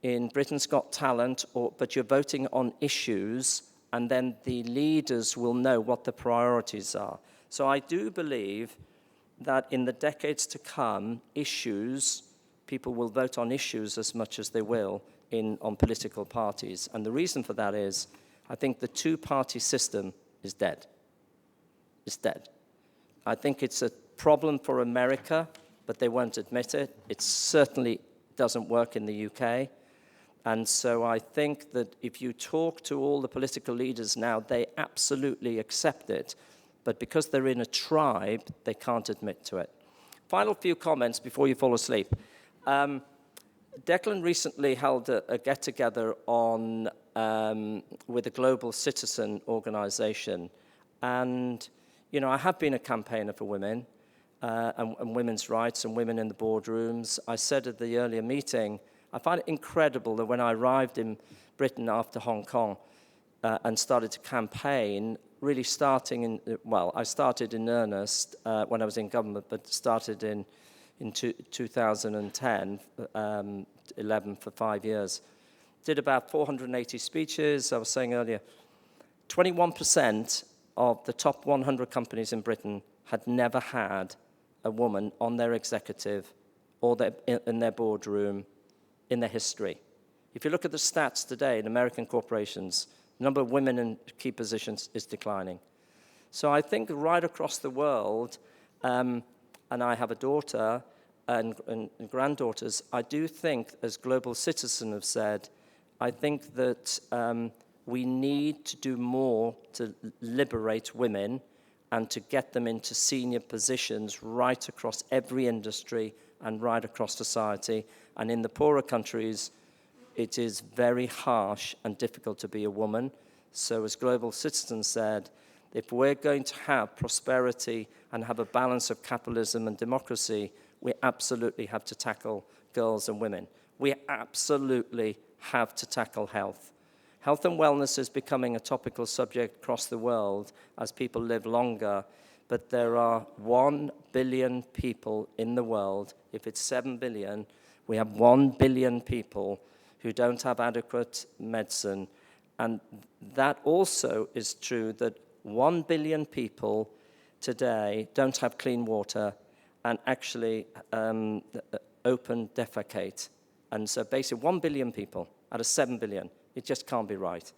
C: in Britain's Got Talent, but you're voting on issues, and then the leaders will know what the priorities are. So I do believe that in the decades to come, people will vote on issues as much as they will on political parties. And the reason for that is, I think the two-party system is dead. It's dead. I think it's a problem for America, but they won't admit it. It certainly doesn't work in the UK. And so I think that if you talk to all the political leaders now, they absolutely accept it. But because they're in a tribe, they can't admit to it. Final few comments before you fall asleep. Declan recently held a get-together with a Global Citizen organization. And, you know, I have been a campaigner for women and women's rights and women in the boardrooms. I said at the earlier meeting, I find it incredible that when I arrived in Britain after Hong Kong and started to campaign, really I started in earnest when I was in government, but started in 2010, 11 for 5 years. Did about 480 speeches. I was saying earlier, 21% of the top 100 companies in Britain had never had a woman on their executive or in their boardroom in their history. If you look at the stats today in American corporations, the number of women in key positions is declining. So I think right across the world, and I have a daughter and granddaughters, I do think, as Global Citizen have said, I think that we need to do more to liberate women and to get them into senior positions right across every industry and right across society. And in the poorer countries, it is very harsh and difficult to be a woman. So as Global Citizens said, if we're going to have prosperity and have a balance of capitalism and democracy, we absolutely have to tackle girls and women. We absolutely have to tackle health. Health and wellness is becoming a topical subject across the world as people live longer, but there are 1 billion people in the world. If it's 7 billion, we have 1 billion people who don't have adequate medicine. And that also is true that 1 billion people today don't have clean water and actually open defecate. And so basically 1 billion people out of 7 billion. It just can't be right.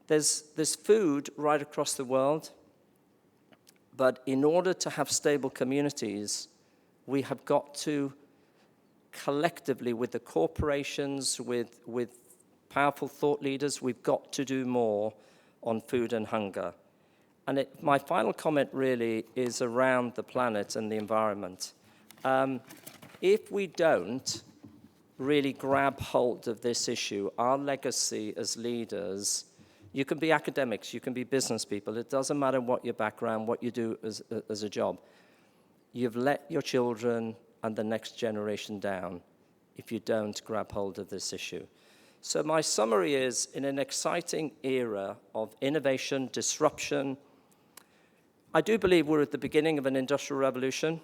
C: There's food right across the world, but in order to have stable communities, we have got to collectively, with the corporations, with powerful thought leaders, we've got to do more on food and hunger. And my final comment really is around the planet and the environment. If we don't really grab hold of this issue, our legacy as leaders, you can be academics, you can be business people, it doesn't matter what your background, what you do as a job. You've let your children and the next generation down if you don't grab hold of this issue. So my summary is, in an exciting era of innovation, disruption, I do believe we're at the beginning of an industrial revolution.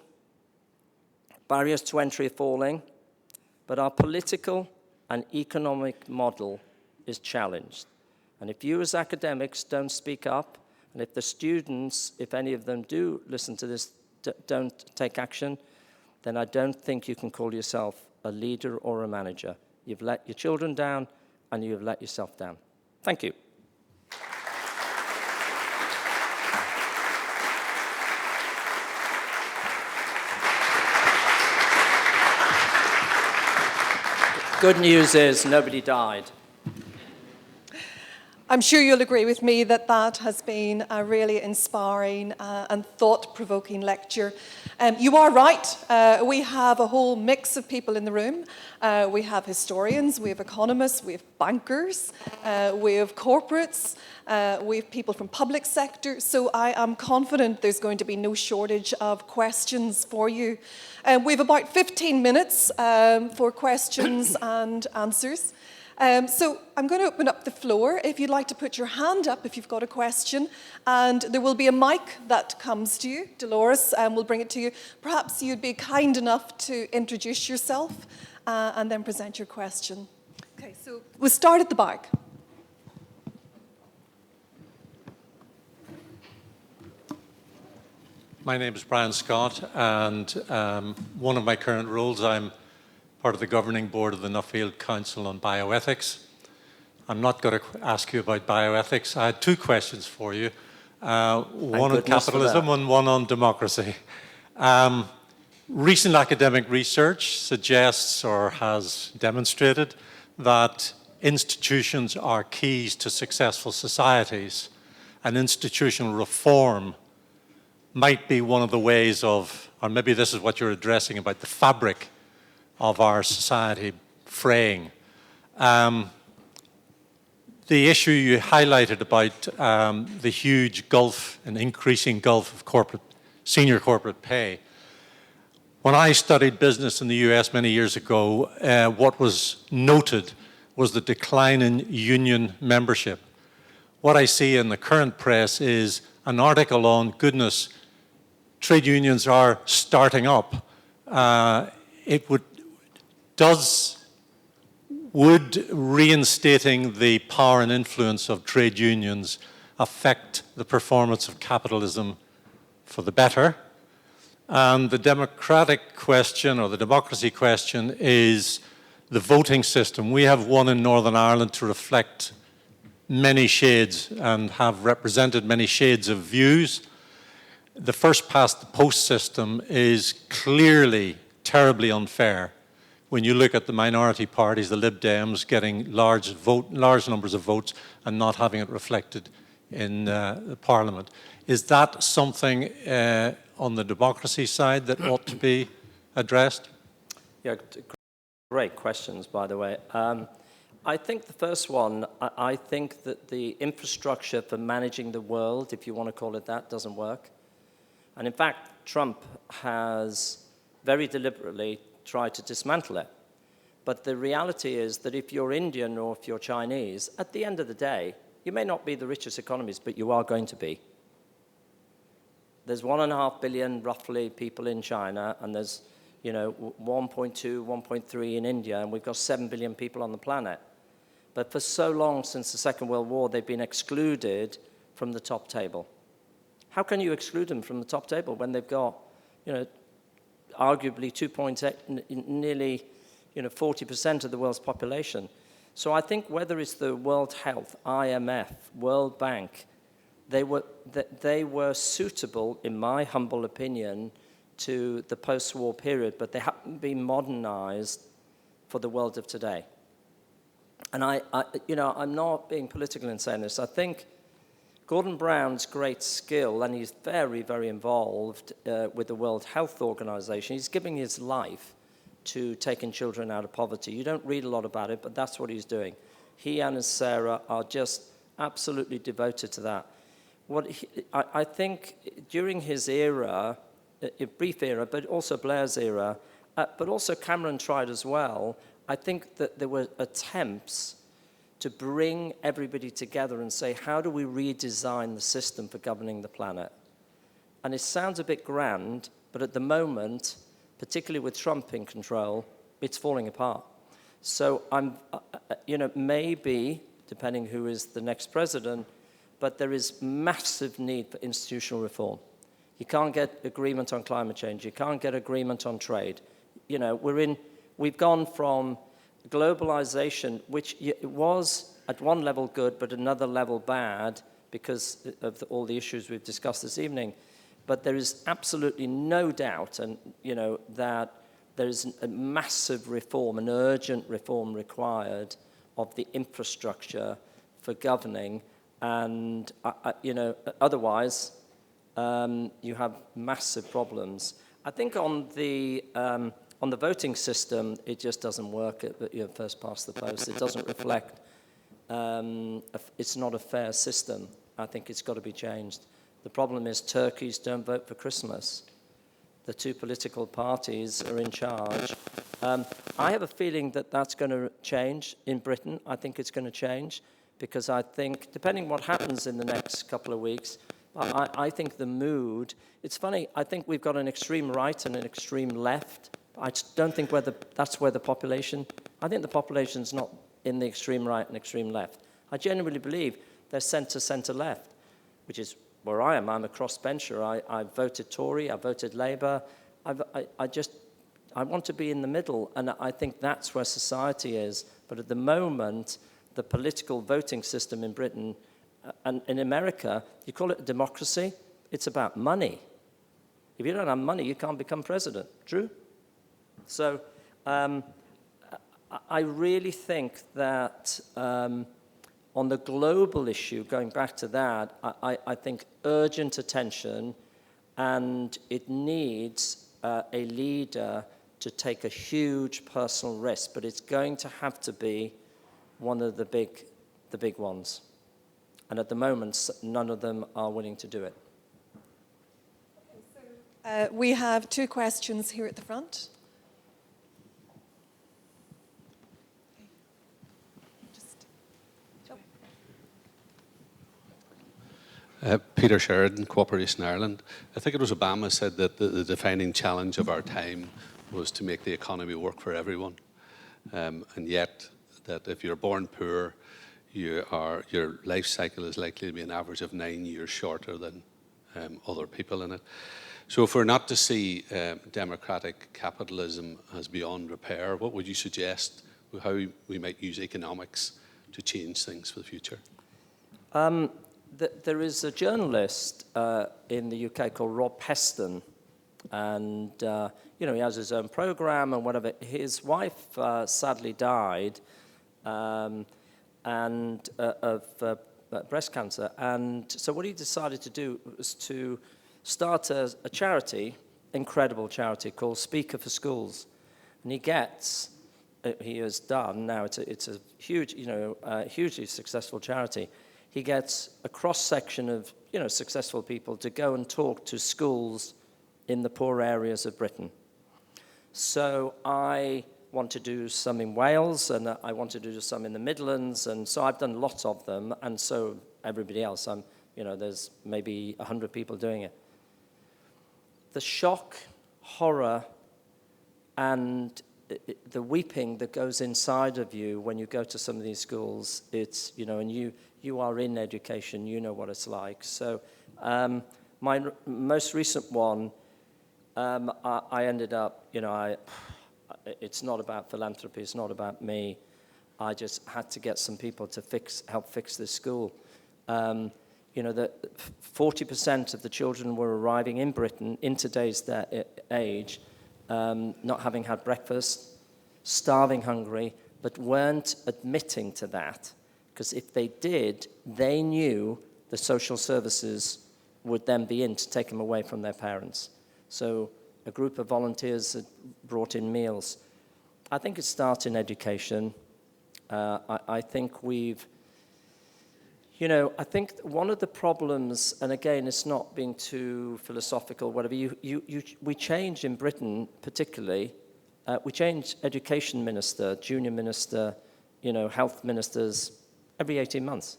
C: Barriers to entry are falling. But our political and economic model is challenged. And if you as academics don't speak up, and if the students, if any of them do listen to this, don't take action, then I don't think you can call yourself a leader or a manager. You've let your children down, and you've let yourself down. Thank you. Good news is nobody died.
D: I'm sure you'll agree with me that that has been a really inspiring and thought-provoking lecture. You are right. We have a whole mix of people in the room. We have historians, we have economists, we have bankers, we have corporates, we have people from public sector. So I am confident there's going to be no shortage of questions for you. We have about 15 minutes for questions and answers. So I'm going to open up the floor. If you'd like to put your hand up if you've got a question, and there will be a mic that comes to you. Dolores will bring it to you. Perhaps you'd be kind enough to introduce yourself and then present your question. Okay, so we'll start at the back.
E: My name is Brian Scott, and one of my current roles, I'm part of the governing board of the Nuffield Council on Bioethics. I'm not going to ask you about bioethics. I had two questions for you, one on capitalism and one on democracy. Recent academic research suggests or has demonstrated that institutions are keys to successful societies, and institutional reform might be one of the ways of, or maybe this is what you're addressing about the fabric of our society fraying. The issue you highlighted about the huge gulf, an increasing gulf of senior corporate pay. When I studied business in the US many years ago, what was noted was the decline in union membership. What I see in the current press is an article on, goodness, trade unions are starting up. Would reinstating the power and influence of trade unions affect the performance of capitalism for the better? And the democratic question, or the democracy question, is the voting system. We have one in Northern Ireland to reflect many shades and have represented many shades of views. The first past the post system is clearly terribly unfair when you look at the minority parties, the Lib Dems, getting large numbers of votes and not having it reflected in the Parliament. Is that something on the democracy side that ought to be addressed?
C: Yeah, great questions, by the way. I think the first one, I think that the infrastructure for managing the world, if you want to call it that, doesn't work. And in fact, Trump has very deliberately try to dismantle it. But the reality is that if you're Indian or if you're Chinese, at the end of the day, you may not be the richest economies, but you are going to be. There's 1.5 billion, roughly, people in China, and there's 1.2, 1.3 in India, and we've got 7 billion people on the planet. But for so long, since the Second World War, they've been excluded from the top table. How can you exclude them from the top table when they've got, arguably 2.8, nearly 40% of the world's population? So I think whether it's the World Health, IMF, World Bank, they were suitable, in my humble opinion, to the post-war period, but they haven't been modernized for the world of today. And I'm not being political in saying this. I think Gordon Brown's great skill, and he's very, very involved with the World Health Organization. He's giving his life to taking children out of poverty. You don't read a lot about it, but that's what he's doing. He and his Sarah are just absolutely devoted to that. I think during his era, a brief era, but also Blair's era, but also Cameron tried as well, I think that there were attempts to bring everybody together and say, how do we redesign the system for governing the planet? And it sounds a bit grand, but at the moment, particularly with Trump in control, it's falling apart. So maybe, depending who is the next president, but there is massive need for institutional reform. You can't get agreement on climate change. You can't get agreement on trade. We've gone from globalization, which was at one level good, but another level bad because of all the issues we've discussed this evening. But there is absolutely no doubt, that there is a massive reform, an urgent reform required of the infrastructure for governing, and otherwise you have massive problems. I think on the voting system, it just doesn't work. First past the post. It doesn't reflect. It's not a fair system. I think it's got to be changed. The problem is turkeys don't vote for Christmas. The two political parties are in charge. I have a feeling that that's going to change in Britain. I think it's going to change because I think, depending what happens in the next couple of weeks, I think the mood, it's funny, I think we've got an extreme right and an extreme left. I don't think that's where the population, I think the population's not in the extreme right and extreme left. I genuinely believe they're centre left, which is where I am. I'm a crossbencher. I voted Tory, I voted Labour. I want to be in the middle, and I think that's where society is. But at the moment, the political voting system in Britain and in America, you call it a democracy, it's about money. If you don't have money, you can't become president. True? So I really think that on the global issue, going back to that, I think urgent attention, and it needs a leader to take a huge personal risk, but it's going to have to be one of the big ones. And at the moment, none of them are willing to do it.
D: We have two questions here at the front.
F: Peter Sheridan, Cooperation Ireland. I think it was Obama said that the defining challenge of our time was to make the economy work for everyone. And yet, that if you're born poor, your life cycle is likely to be an average of 9 years shorter than other people in it. So if we're not to see democratic capitalism as beyond repair, what would you suggest how we might use economics to change things for the future?
C: There is a journalist in the UK called Rob Peston, and he has his own program and whatever. His wife sadly died and of breast cancer, and so what he decided to do was to start a charity, incredible charity called Speaker for Schools, and he has done now. It's a huge, hugely successful charity. He gets a cross-section of, successful people to go and talk to schools in the poor areas of Britain. So I want to do some in Wales, and I want to do some in the Midlands, and so I've done lots of them, and so everybody else. There's maybe 100 people doing it. The shock, horror, and the weeping that goes inside of you when you go to some of these schools, it's, and you are in education, you know what it's like. So my most recent one, I ended up, it's not about philanthropy, it's not about me. I just had to get some people to help fix this school. That 40% of the children were arriving in Britain in today's age, not having had breakfast, starving hungry, but weren't admitting to that. Because if they did, they knew the social services would then be in to take them away from their parents. So a group of volunteers had brought in meals. I think it starts in education. I think I think one of the problems, and again, it's not being too philosophical, whatever, we change in Britain particularly, we change education minister, junior minister, health ministers every 18 months.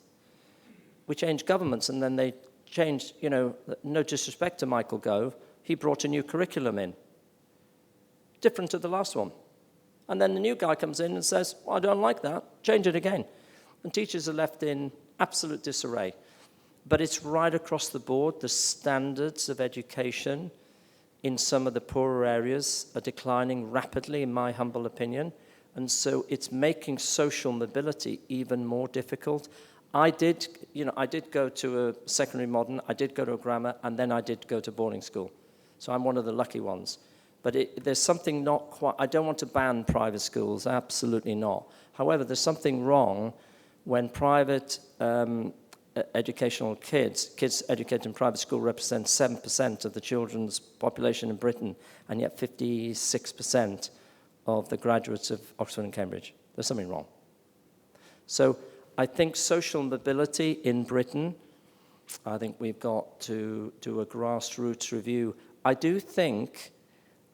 C: We change governments, and then they change, no disrespect to Michael Gove, he brought a new curriculum in, different to the last one. And then the new guy comes in and says, well, I don't like that, change it again. And teachers are left in absolute disarray. But it's right across the board. The standards of education in some of the poorer areas are declining rapidly, in my humble opinion. And so it's making social mobility even more difficult. I did go to a secondary modern, I did go to a grammar, and then I did go to boarding school. So I'm one of the lucky ones. But there's something not quite, I don't want to ban private schools, absolutely not. However, there's something wrong when private educational kids educated in private school represent 7% of the children's population in Britain, and yet 56% of the graduates of Oxford and Cambridge. There's something wrong. So I think social mobility in Britain, I think we've got to do a grassroots review. I do think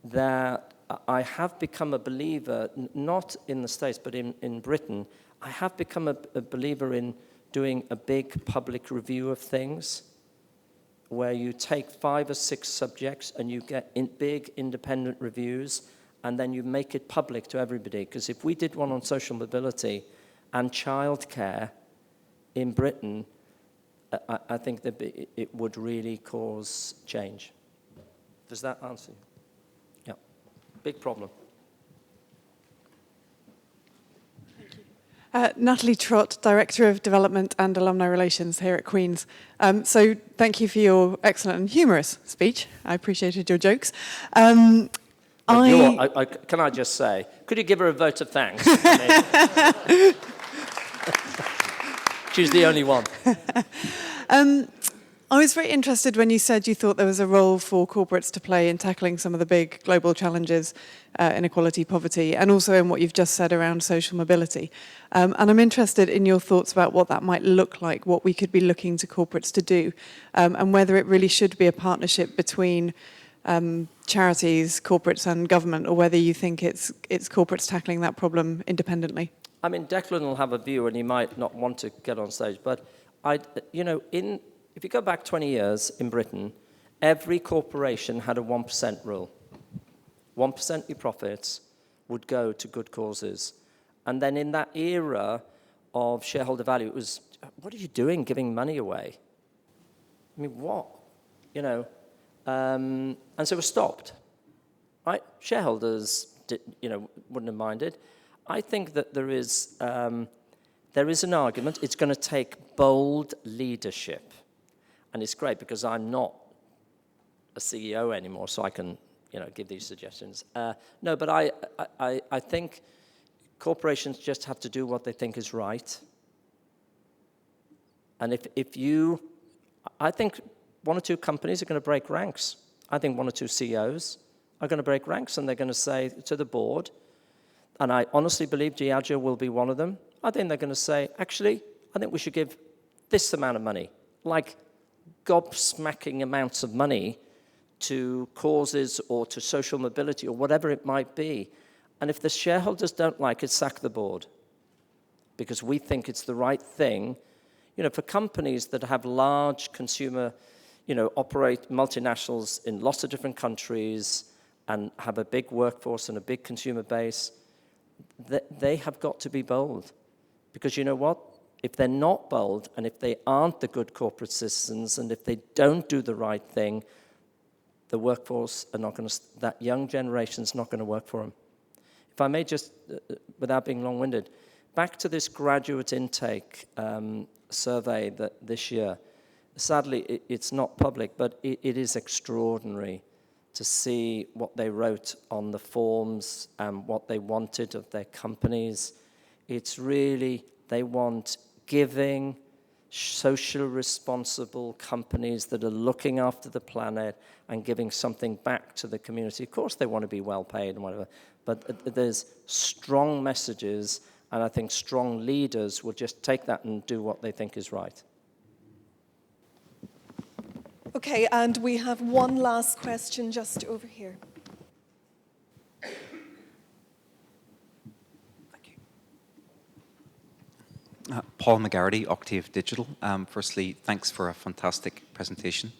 C: that I have become a believer, not in the States, but in Britain, I have become a believer in doing a big public review of things where you take 5 or 6 subjects and you get big independent reviews and then you make it public to everybody. Because if we did one on social mobility and childcare in Britain, I think that it would really cause change. Does that answer you? Yeah. Big problem.
G: Natalie Trott, Director of Development and Alumni Relations here at Queen's. So thank you for your excellent and humorous speech. I appreciated your jokes.
C: Can I just say, could you give her a vote of thanks? She's the only one.
G: I was very interested when you said you thought there was a role for corporates to play in tackling some of the big global challenges, inequality, poverty, and also in what you've just said around social mobility. And I'm interested in your thoughts about what that might look like, what we could be looking to corporates to do, and whether it really should be a partnership between charities, corporates and government, or whether you think it's corporates tackling that problem independently.
C: I mean, Declan will have a view and he might not want to get on stage, but if you go back 20 years in Britain, every corporation had a 1% rule. 1% of your profits would go to good causes. And then in that era of shareholder value, it was, what are you doing giving money away? I mean, what? And so it was stopped, right? Shareholders wouldn't have minded. I think that there is an argument. It's going to take bold leadership. And it's great because I'm not a CEO anymore, so I can, give these suggestions. No, but I think corporations just have to do what they think is right. And I think 1 or 2 companies are going to break ranks. I think 1 or 2 CEOs are going to break ranks, and they're going to say to the board, and I honestly believe Diageo will be one of them. I think they're going to say, actually, I think we should give this amount of money, like gobsmacking amounts of money to causes or to social mobility or whatever it might be. And if the shareholders don't like it, sack the board. Because we think it's the right thing. For companies that have large consumer, operate multinationals in lots of different countries and have a big workforce and a big consumer base, they have got to be bold. Because you know what? If they're not bold and if they aren't the good corporate citizens and if they don't do the right thing, the workforce are not going to, that young generation's not going to work for them. If I may just, without being long-winded, back to this graduate intake survey that this year, sadly it's not public, but it is extraordinary to see what they wrote on the forms and what they wanted of their companies. It's really, they want giving, social responsible companies that are looking after the planet and giving something back to the community. Of course they want to be well paid and whatever, but there's strong messages, and I think strong leaders will just take that and do what they think is right.
D: Okay, and we have one last question just over here.
H: Paul McGarity, Octave Digital. Firstly, thanks for a fantastic presentation.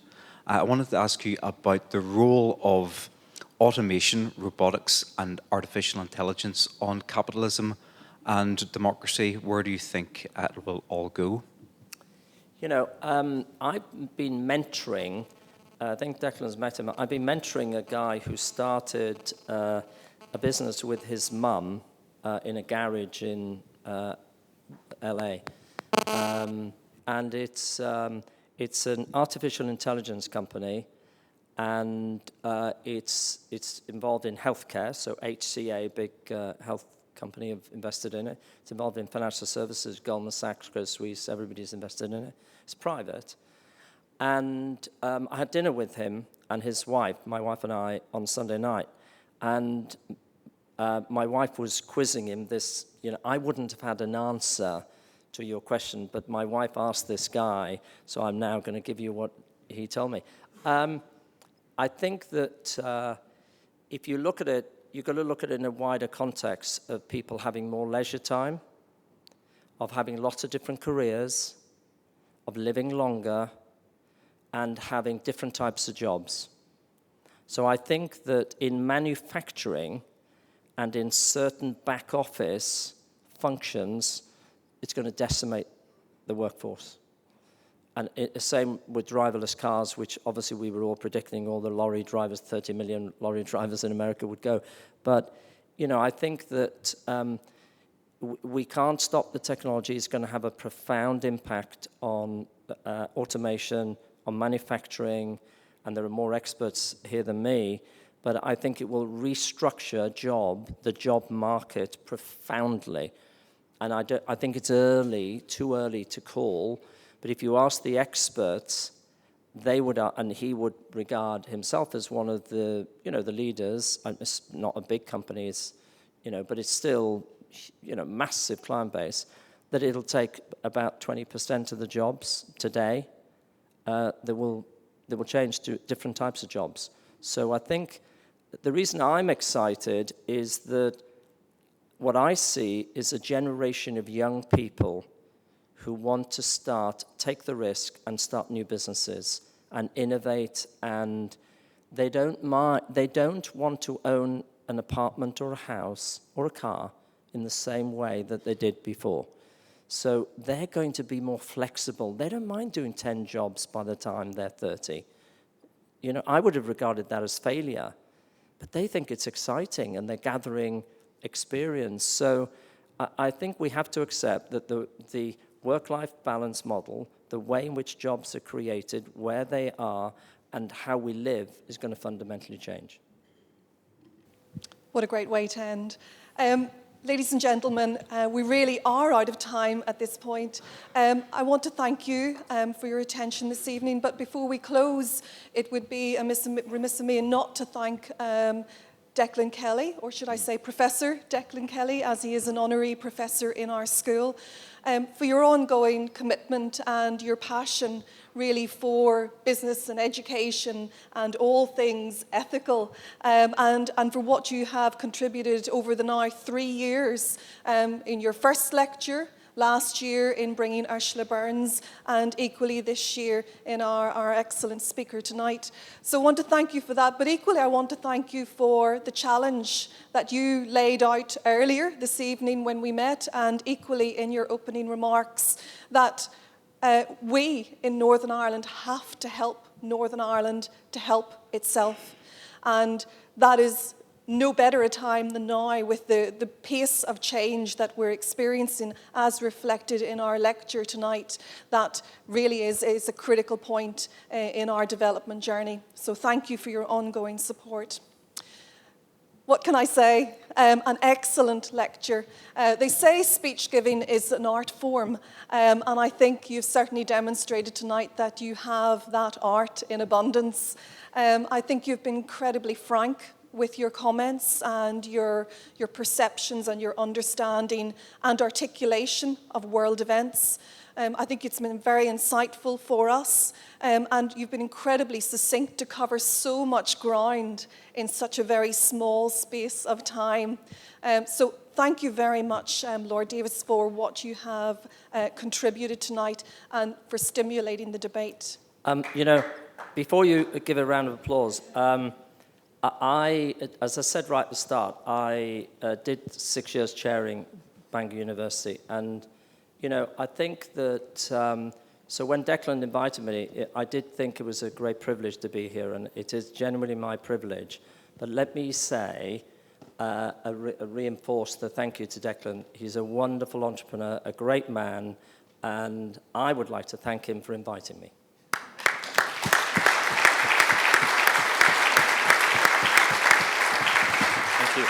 H: I wanted to ask you about the role of automation, robotics, and artificial intelligence on capitalism and democracy? Where do you think it will all go?
C: You know, I've been mentoring, I think Declan's met him, I've been mentoring a guy who started a business with his mum in a garage in LA. And it's an artificial intelligence company, and it's involved in healthcare. So HCA, big health company, have invested in it. It's involved in financial services, Goldman Sachs, Credit Suisse, everybody's invested in it. It's private. And I had dinner with him and his wife, my wife and I, on Sunday night. And my wife was quizzing him this, you know, I wouldn't have had an answer to your question, but my wife asked this guy, so I'm now going to give you what he told me. I think that if you look at it, you've got to look at it in a wider context of people having more leisure time, of having lots of different careers, of living longer, and having different types of jobs. So I think that in manufacturing and in certain back office functions, it's going to decimate the workforce. And the same with driverless cars, which obviously we were all predicting all the lorry drivers, 30 million lorry drivers in America would go. But, you know, I think that we can't stop the technology. It's going to have a profound impact on automation, on manufacturing, and there are more experts here than me, but I think it will restructure the job market profoundly. And I think it's too early to call, but if you ask the experts, they would, and he would regard himself as one of the, you know, the leaders. It's not a big company, it's, you know, but it's still, you know, massive client base, that it'll take about 20% of the jobs today. They will change to different types of jobs. So I think the reason I'm excited is that what I see is a generation of young people who want to take the risk and start new businesses and innovate, and they don't want to own an apartment or a house or a car in the same way that they did before. So they're going to be more flexible. They don't mind doing 10 jobs by the time they're 30. You know, I would have regarded that as failure, but they think it's exciting and they're gathering experience. So I think we have to accept that the work-life balance model, the way in which jobs are created, where they are, and how we live is going to fundamentally change.
D: What a great way to end. Ladies and gentlemen, we really are out of time at this point. I want to thank you for your attention this evening, but before we close, it would be remiss of me not to thank Declan Kelly, or should I say Professor Declan Kelly, as he is an honorary professor in our school, for your ongoing commitment and your passion really for business and education and all things ethical, and for what you have contributed over the now 3 years in your first lecture, last year in bringing Ursula Burns, and equally this year in our excellent speaker tonight. So I want to thank you for that, but equally I want to thank you for the challenge that you laid out earlier this evening when we met, and equally in your opening remarks, that we in Northern Ireland have to help Northern Ireland to help itself. And that is no better a time than now, with the pace of change that we're experiencing as reflected in our lecture tonight. That really is a critical point in our development journey. So thank you for your ongoing support. What can I say? An excellent lecture. They say speech giving is an art form, and I think you've certainly demonstrated tonight that you have that art in abundance. I think you've been incredibly frank with your comments and your perceptions and your understanding and articulation of world events. I think it's been very insightful for us, and you've been incredibly succinct to cover so much ground in such a very small space of time. So thank you very much, Lord Davis, for what you have contributed tonight and for stimulating the debate.
C: You know, before you give a round of applause, As I said right at the start, I did 6 years chairing Bangor University, and I think that so when Declan invited me, I did think it was a great privilege to be here, and it is genuinely my privilege. But let me say, reinforce the thank you to Declan. He's a wonderful entrepreneur, a great man, and I would like to thank him for inviting me. Thank you.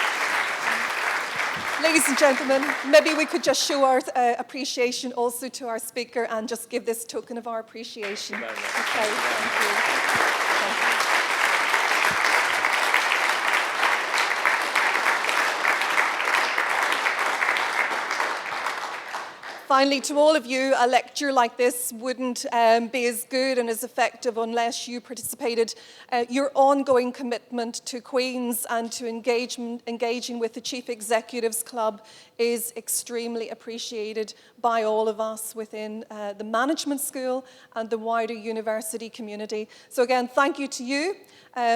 D: Ladies and gentlemen, maybe we could just show our appreciation also to our speaker and just give this token of our appreciation.
C: Thank you very much.
D: Okay, thank you. Thank you. Finally, to all of you, a lecture like this wouldn't be as good and as effective unless you participated. Your ongoing commitment to Queen's and to engaging with the Chief Executives Club is extremely appreciated by all of us within the management school and the wider university community. So again, thank you to you.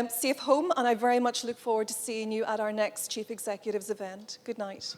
D: Safe home, and I very much look forward to seeing you at our next Chief Executives event. Good night.